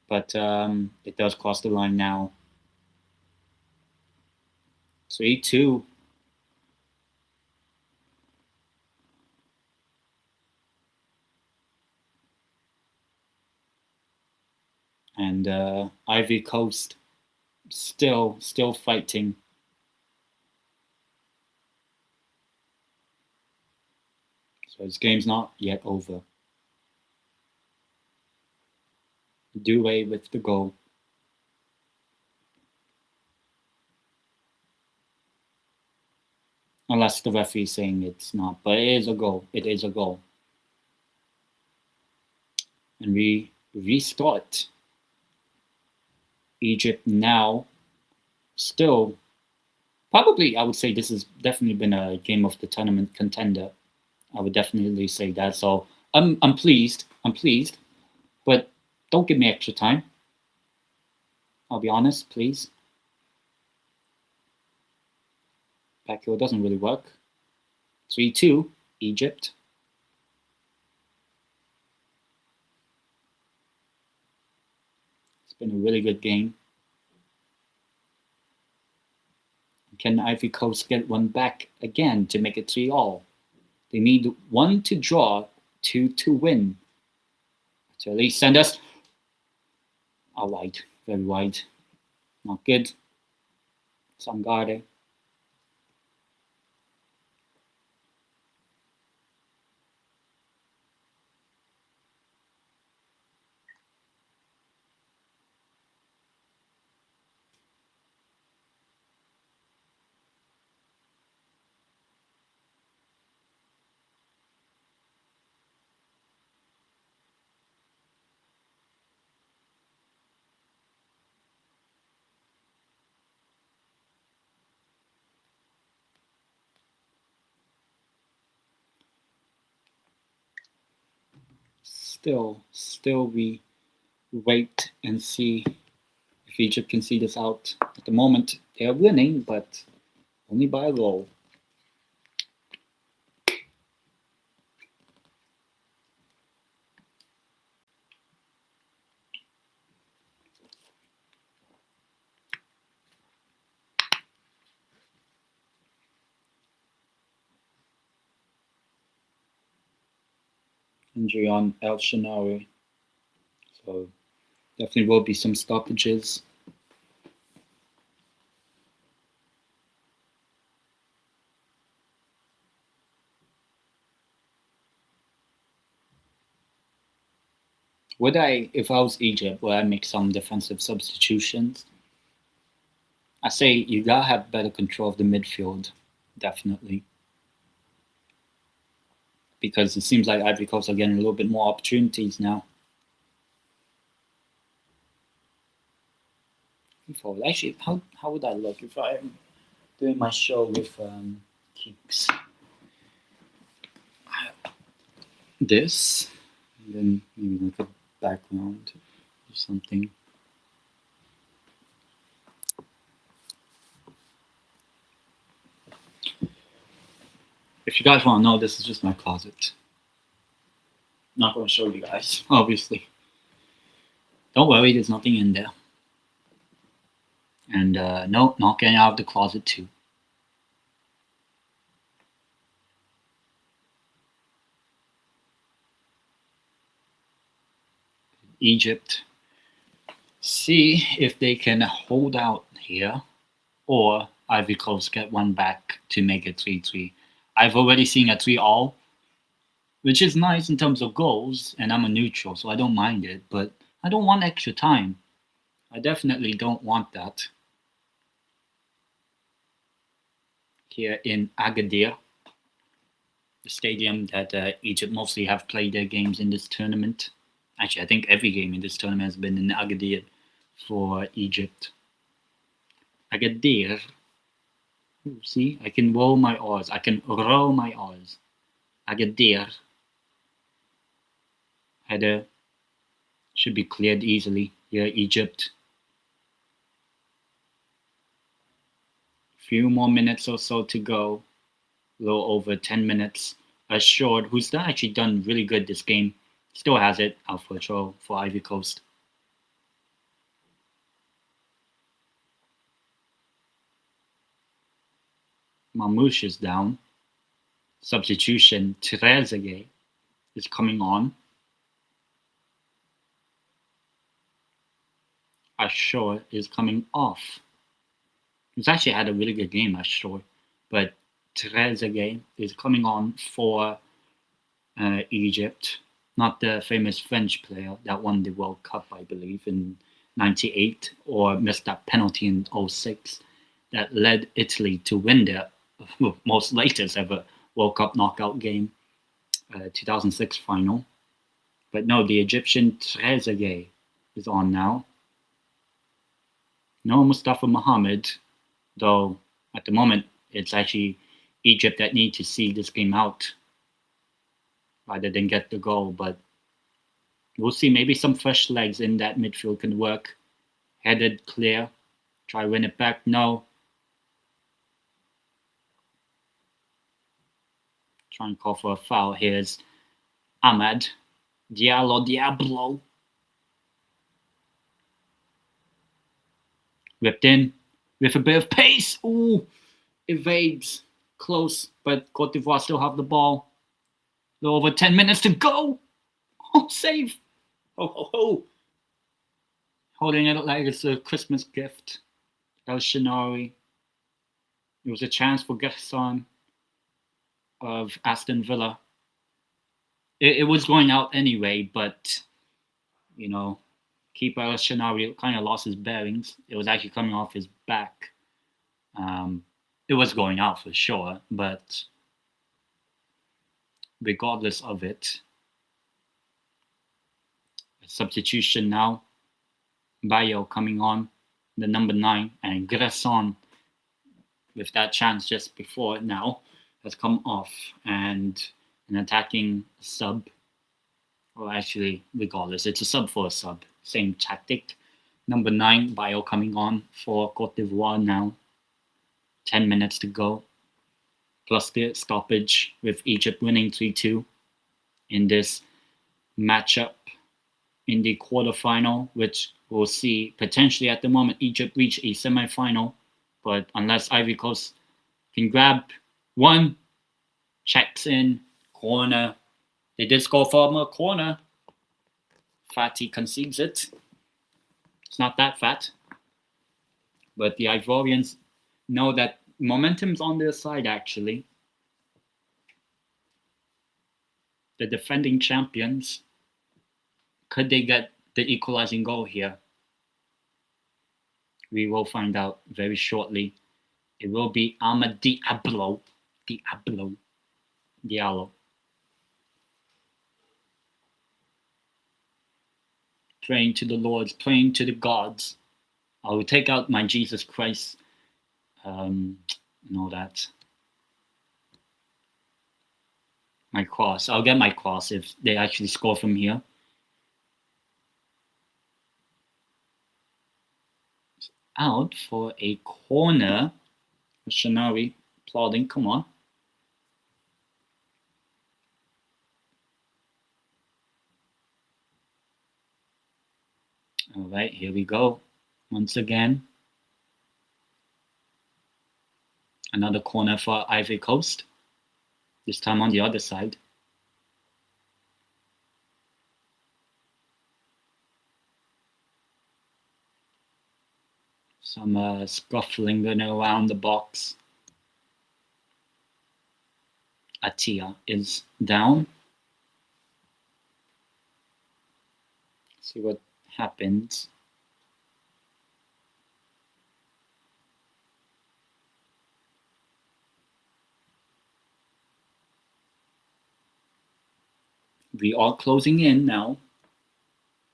But it does cross the line now. 3-2. And Ivory Coast still fighting. So this game's not yet over. Doué with the goal. Unless the referee is saying it's not, but it is a goal. It is a goal. And we restart. Egypt now still, probably I would say this has definitely been a game of the tournament contender. I would definitely say that. So I'm pleased. But don't give me extra time. I'll be honest, please. Back heel doesn't really work. 3-2, Egypt. It's been a really good game. Can Ivory Coast get one back again to make it 3-all? They need 1 to draw, 2 to win. To at least send us wide, very wide. Not good. Sangare. Still we wait and see if Egypt can see this out. At the moment, they are winning, but only by a goal. Injury on El Shanawi. So definitely will be some stoppages. If I was Egypt, would I make some defensive substitutions? I say you gotta have better control of the midfield, definitely. Because it seems like Ivory Coast are getting a little bit more opportunities now. Forward. Actually, how would I look if I'm doing my show with Keeks? This, and then maybe like a background or something. If you guys want to know, this is just my closet. Not going to show you guys, obviously. Don't worry, there's nothing in there. And no, not getting out of the closet too. Egypt. See if they can hold out here, or Ivory Coast get one back to make it 3-3. I've already seen a 3-all, which is nice in terms of goals, and I'm a neutral, so I don't mind it, but I don't want extra time. I definitely don't want that. Here in Agadir, the stadium that Egypt mostly have played their games in this tournament. Actually, I think every game in this tournament has been in Agadir for Egypt. Agadir. See, I can roll my R's. I can roll my R's. Agadir. Header should be cleared easily. Here, Egypt. Few more minutes or so to go. A little over 10 minutes. Assured, who's actually done really good this game, still has it out for a throw for Ivory Coast. Mamouche is down. Substitution, Trezeguet is coming on. Ashore is coming off. He's actually had a really good game, Ashore, but Trezeguet is coming on for Egypt. Not the famous French player that won the World Cup, I believe, in '98, or missed that penalty in '06 that led Italy to win their most latest ever World Cup knockout game, 2006 final. But no, the Egyptian Trezeguet is on now. No Mustafa Mohamed, though at the moment it's actually Egypt that need to see this game out rather than get the goal. But we'll see. Maybe some fresh legs in that midfield can work. Headed clear. Try win it back. No. Trying to call for a foul. Here's Ahmad Diallo. Whipped in with a bit of pace. Ooh, evades. Close, but Cote d'Ivoire still have the ball. A little over 10 minutes to go. Oh, save. Oh. Holding it like it's a Christmas gift. El Shinari. It was a chance for Gerson of Aston Villa. It was going out anyway, but, keeper El Shinari kind of lost his bearings. It was actually coming off his back. It was going out for sure, but regardless of it, a substitution now. Bayo coming on, the number 9, and Gresson with that chance just before now has come off, and an attacking sub. Well, actually, regardless, it's a sub for a sub. Same tactic. Number 9, Bayo coming on for Cote d'Ivoire now. 10 minutes to go. Plus the stoppage with Egypt winning 3-2 in this matchup in the quarterfinal, which we'll see potentially at the moment Egypt reach a semi-final, but unless Ivory Coast can grab one, checks in, corner. They did score from a corner. Fatty concedes it. It's not that fat. But the Ivorians know that momentum's on their side, actually. The defending champions, could they get the equalizing goal here? We will find out very shortly. It will be Ahmad Diallo. Praying to the Lords, praying to the gods. I will take out my Jesus Christ and all that. My cross. I'll get my cross if they actually score from here. Out for a corner. Shinari applauding. Come on. All right, here we go. Once again. Another corner for Ivory Coast. This time on the other side. Some scuffling going around the box. Atia is down. See what happens. We are closing in now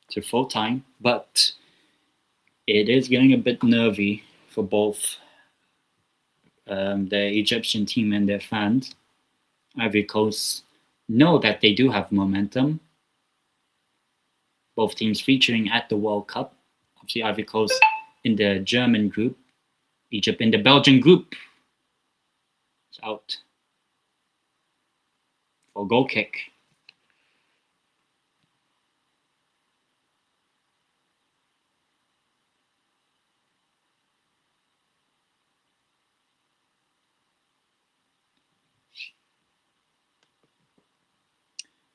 to full time, but it is getting a bit nervy for both the Egyptian team and their fans. Ivory Coast know that they do have momentum. Both teams featuring at the World Cup. Obviously, Ivory Coast in the German group, Egypt in the Belgian group. It's out for a goal kick.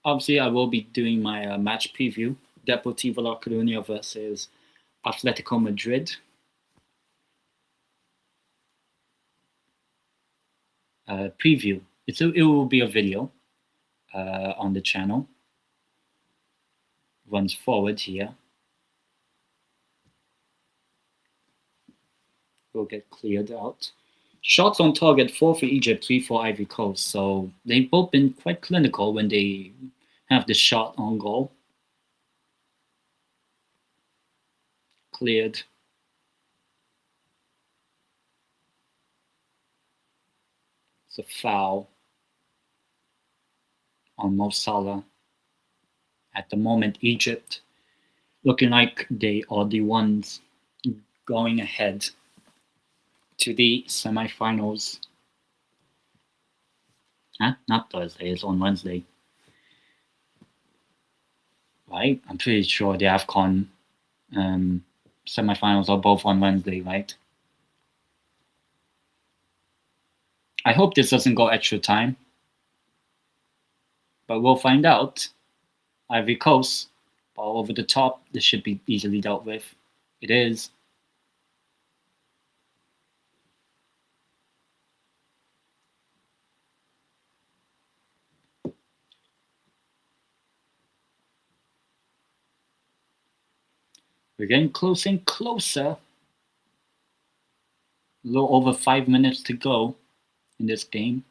Obviously, I will be doing my match preview. Deportivo La Coruña versus Atletico Madrid. Preview. It will be a video on the channel. Runs forward here. Will get cleared out. Shots on target, 4 for Egypt, 3 for Ivory Coast. So they've both been quite clinical when they have the shot on goal. Cleared. It's a foul on Mo Salah. At the moment, Egypt looking like they are the ones going ahead to the semi-finals. Huh? Not Thursday. It's on Wednesday. Right? I'm pretty sure the AFCON semifinals are both on Wednesday, right? I hope this doesn't go extra time, but we'll find out. Ivory Coast, ball over the top. This should be easily dealt with. It is. We're getting closer and closer. A little over 5 minutes to go in this game.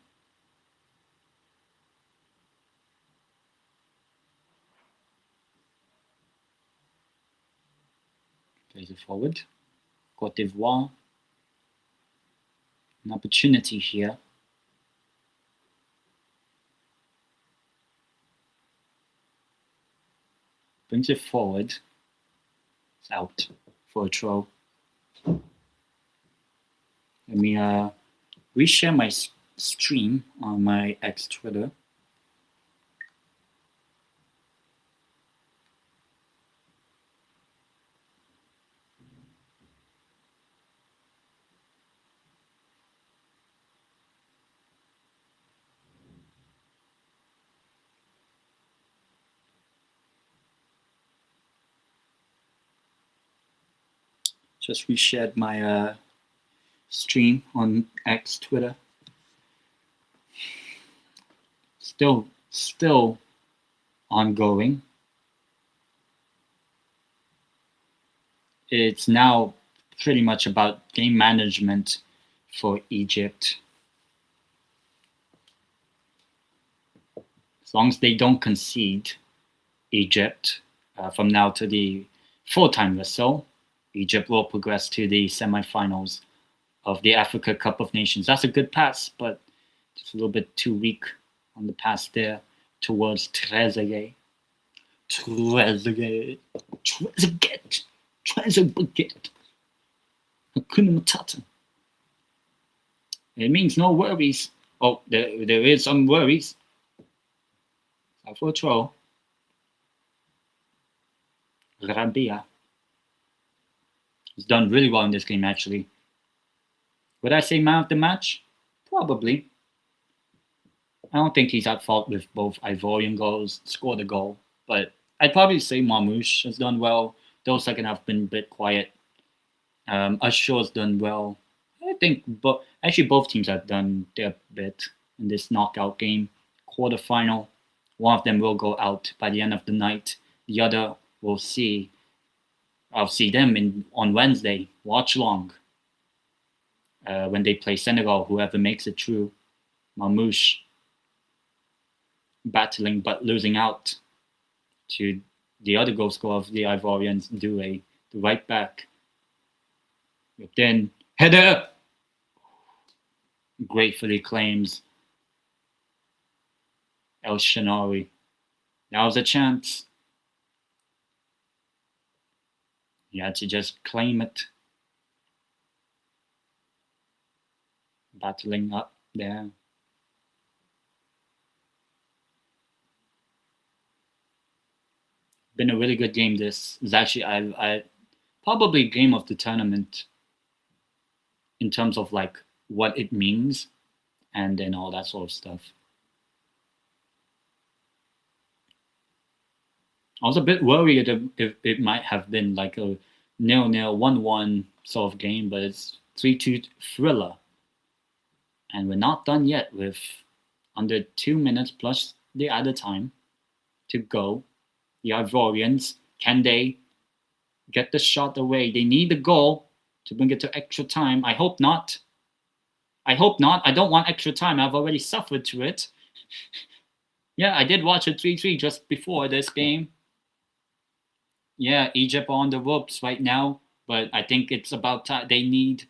Plays it forward. Cote d'Ivoire. An opportunity here. Brings it forward. It's out for a throw. Let me reshare my stream on my X Twitter. Just reshared my stream on X Twitter. Still ongoing. It's now pretty much about game management for Egypt. As long as they don't concede, Egypt, from now to the full-time whistle, Egypt will progress to the semifinals of the Africa Cup of Nations. That's a good pass, but just a little bit too weak on the pass there towards Trezeguet. Trezeguet. Hakuna Matata. It means no worries. Oh, there is some worries. Out for a throw. Rabia. He's done really well in this game, actually. Would I say man of the match? Probably. I don't think he's at fault with both Ivorian goals, scored a goal, but I'd probably say Marmoush has done well. Those second half been a bit quiet. Ashur's done well. I think both teams have done their bit in this knockout game. Quarterfinal, one of them will go out by the end of the night. The other will see. I'll see them on Wednesday. Watchalong. When they play Senegal, whoever makes it through. Marmoush battling but losing out to the other goal scorer of the Ivorians, Doué, the right back. But then header gratefully claims El Shanawi. That was a chance. You had to just claim it. Battling up there. Been a really good game. This is actually I probably game of the tournament in terms of like what it means and then all that sort of stuff. I was a bit worried if it might have been like a 0-0, 1-1 sort of game, but it's 3-2 thriller. And we're not done yet with under 2 minutes plus the added time to go. The Ivorians, can they get the shot away? They need a goal to bring it to extra time. I hope not. I don't want extra time. I've already suffered through it. Yeah, I did watch a 3-3 just before this game. Yeah, Egypt on the ropes right now, but I think it's about time. They need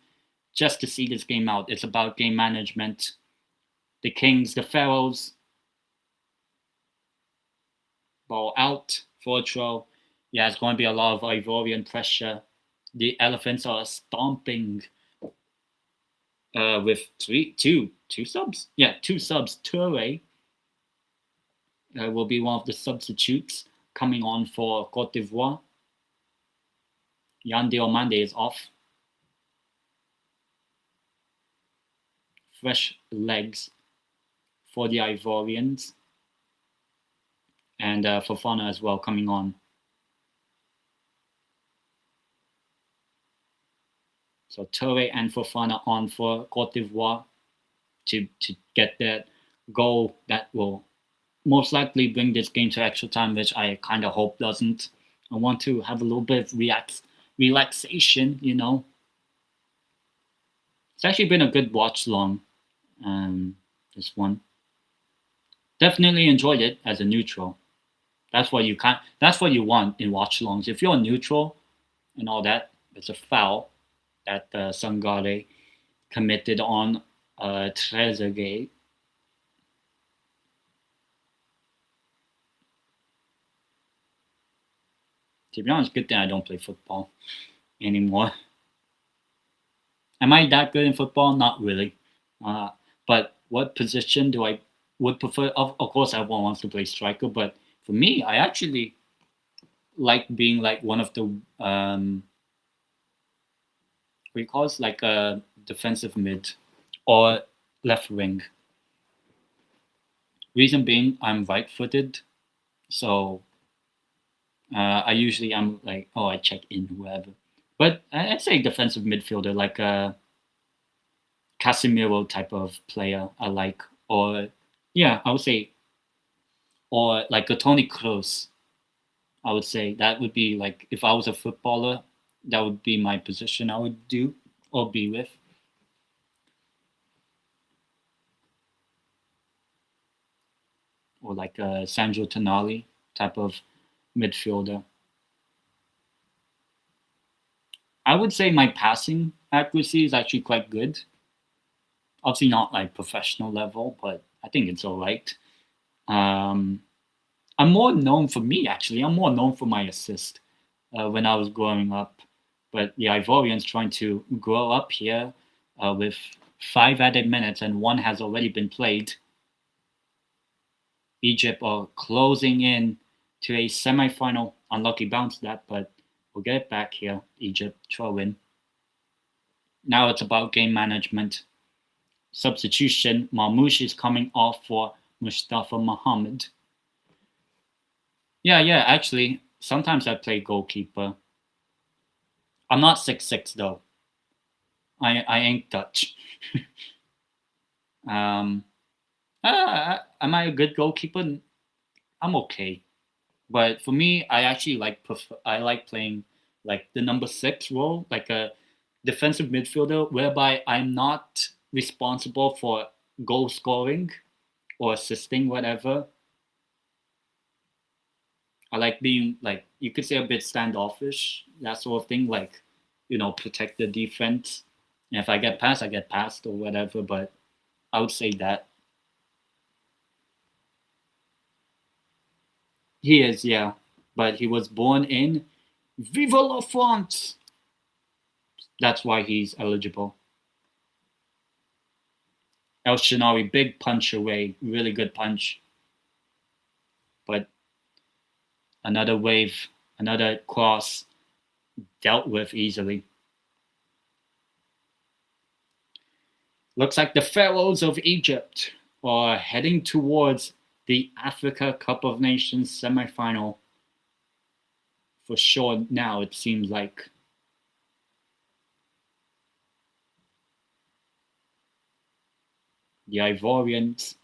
just to see this game out. It's about game management. The Kings, the Pharaohs, ball out for a throw. Yeah, it's going to be a lot of Ivorian pressure. The Elephants are stomping with two subs. Yeah, two subs. Toure will be one of the substitutes coming on for Cote d'Ivoire. Yande Omande is off. Fresh legs for the Ivorians. And Fofana as well coming on. So Toure and Fofana on for Cote d'Ivoire to get that goal that will most likely bring this game to extra time, which I kind of hope doesn't. I want to have a little bit of relaxation, you know. It's actually been a good watch long, this one. Definitely enjoyed it as a neutral. That's what you want in watchalongs. If you're a neutral and all that, it's a foul that Sangare committed on Trezeguet. To be honest, good thing I don't play football anymore. Am I that good in football? Not really. But what position do I would prefer? Of course, everyone wants to play striker, but for me, I actually like being like one of the what do you call it? Like a defensive mid or left wing. Reason being, I'm right-footed, so I usually am like, I check in whoever. But I'd say defensive midfielder, like a Casemiro type of player I like, or yeah, I would say, or like a Tony Kroos. I would say that would be like if I was a footballer, that would be my position I would do or be with. Or like a Sandro Tonali type of midfielder. I would say my passing accuracy is actually quite good. Obviously not like professional level, but I think it's all right. I'm more known for me actually. I'm more known for my assist when I was growing up. But the Ivorians trying to grow up here with 5 added minutes and 1 has already been played. Egypt are closing in to a semi-final. Unlucky bounce that, but we'll get it back here. Egypt throw in. Now it's about game management. Substitution. Marmoush is coming off for Mustafa Mohammed. Yeah, actually, sometimes I play goalkeeper. I'm not 6'6" though. I ain't Dutch. Am I a good goalkeeper? I'm okay. But for me, I actually like playing like the number 6 role, like a defensive midfielder, whereby I'm not responsible for goal scoring or assisting, whatever. I like being like, you could say, a bit standoffish, that sort of thing. Like, protect the defense. And if I get past, I get past or whatever. But I would say that he is, yeah. But he was born in Vive la France. That's why he's eligible. El Shinawi, big punch away, really good punch. But another wave, another cross, dealt with easily. Looks like the Pharaohs of Egypt are heading towards the Africa Cup of Nations semi-final. For sure now, it seems like. The Ivorians,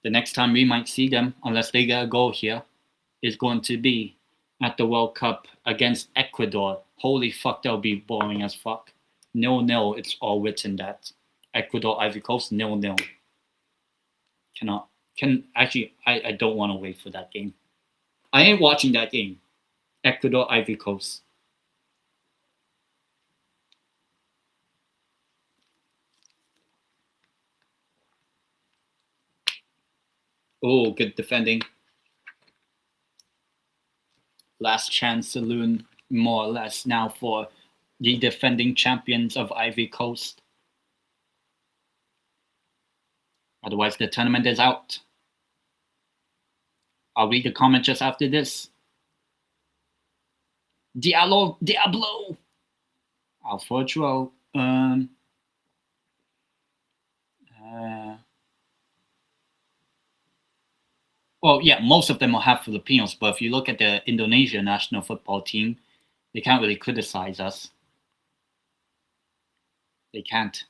the next time we might see them, unless they get a goal here, is going to be at the World Cup against Ecuador. Holy fuck, that'll be boring as fuck. 0-0, it's all written that. Ecuador, Ivory Coast, 0-0. I don't want to wait for that game. I ain't watching that game. Ecuador, Ivory Coast. Oh, good defending. Last chance saloon, more or less, now for the defending champions of Ivory Coast. Otherwise, the tournament is out. I'll read the comment just after this. Diablo. Alfortro. Well, yeah, most of them will have Filipinos, but if you look at the Indonesia national football team, they can't really criticize us. They can't.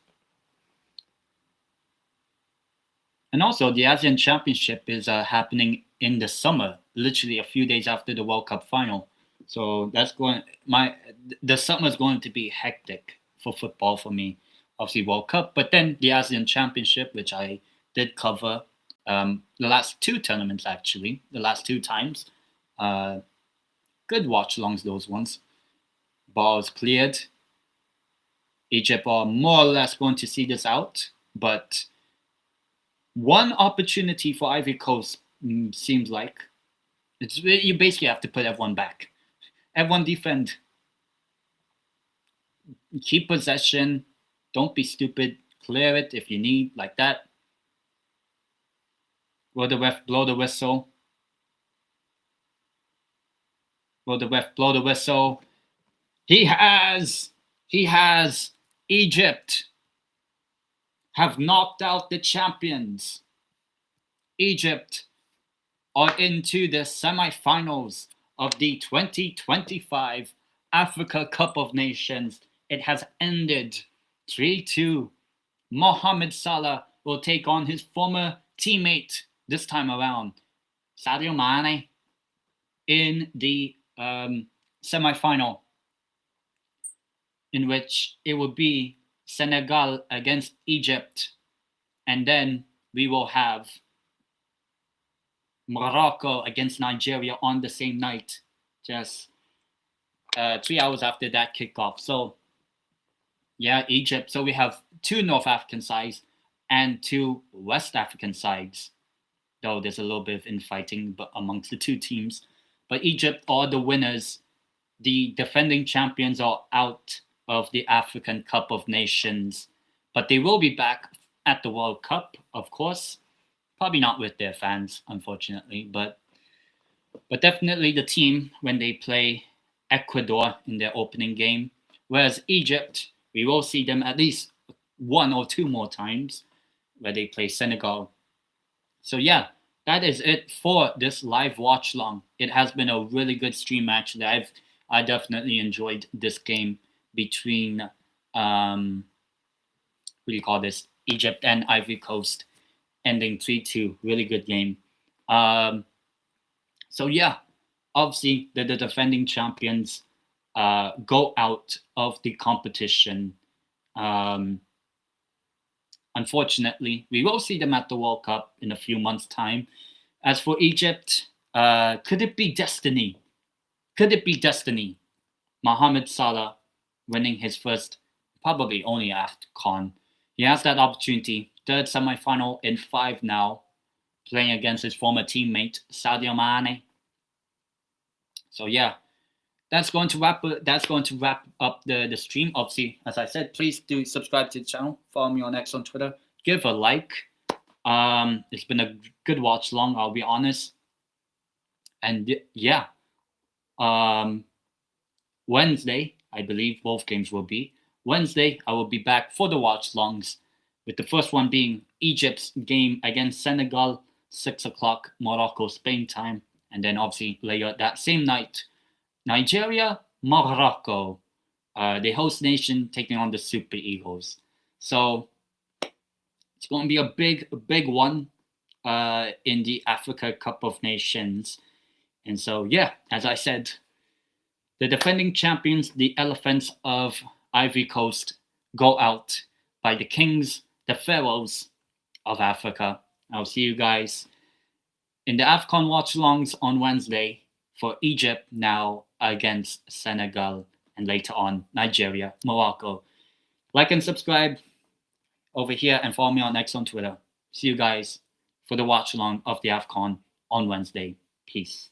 And also, the ASEAN Championship is happening in the summer, literally a few days after the World Cup final. So the summer is going to be hectic for football for me. Obviously, World Cup, but then the ASEAN Championship, which I did cover the last two tournaments, actually, the last two times. Good watchalongs, those ones. Balls cleared. Egypt are more or less going to see this out, but one opportunity for Ivory Coast seems like you basically have to put everyone back. Everyone defend. Keep possession. Don't be stupid. Clear it if you need, like that. Will the ref blow the whistle? Will the ref blow the whistle? He has. Egypt have knocked out the champions. Egypt are into the semi-finals of the 2025 Africa Cup of Nations. It has ended 3-2. Mohamed Salah will take on his former teammate this time around, Sadio Mane, in the semi-final, in which it will be Senegal against Egypt, and then we will have Morocco against Nigeria on the same night, just 3 hours after that kickoff. So, yeah, Egypt. So we have two North African sides and two West African sides, though there's a little bit of infighting amongst the two teams. But Egypt are the winners. The defending champions are out of the African Cup of Nations, but they will be back at the World Cup, of course. Probably not with their fans, unfortunately, but definitely the team when they play Ecuador in their opening game. Whereas Egypt, we will see them at least one or two more times where they play Senegal. So yeah, that is it for this live watch long. It has been a really good stream match. I definitely enjoyed this game between Egypt and Ivory Coast, ending 3-2. Really good game. So yeah, obviously the defending champions go out of the competition. Unfortunately, we will see them at the World Cup in a few months' time. As for Egypt, could it be destiny? Could it be destiny? Mohamed Salah winning his first, probably only AFCON. He has that opportunity. Third semi-final in 5 now, playing against his former teammate, Sadio Mane. So yeah, that's going to wrap up the stream. Obviously, as I said, please do subscribe to the channel. Follow me on X on Twitter. Give a like. It's been a good watch long, I'll be honest. And yeah, Wednesday, I believe both games will be. Wednesday, I will be back for the watch longs, with the first one being Egypt's game against Senegal, 6 o'clock Morocco, Spain time. And then obviously later that same night, Nigeria, Morocco, the host nation taking on the Super Eagles. So it's going to be a big one in the Africa Cup of Nations. And so, yeah, as I said, the defending champions, the Elephants of Ivory Coast, go out by the Kings, the Pharaohs of Africa. I'll see you guys in the AFCON watch-alongs on Wednesday for Egypt now against Senegal, and later on Nigeria, Morocco. Like and subscribe over here and follow me on X on Twitter. See you guys for the watch-along of the AFCON on Wednesday. Peace.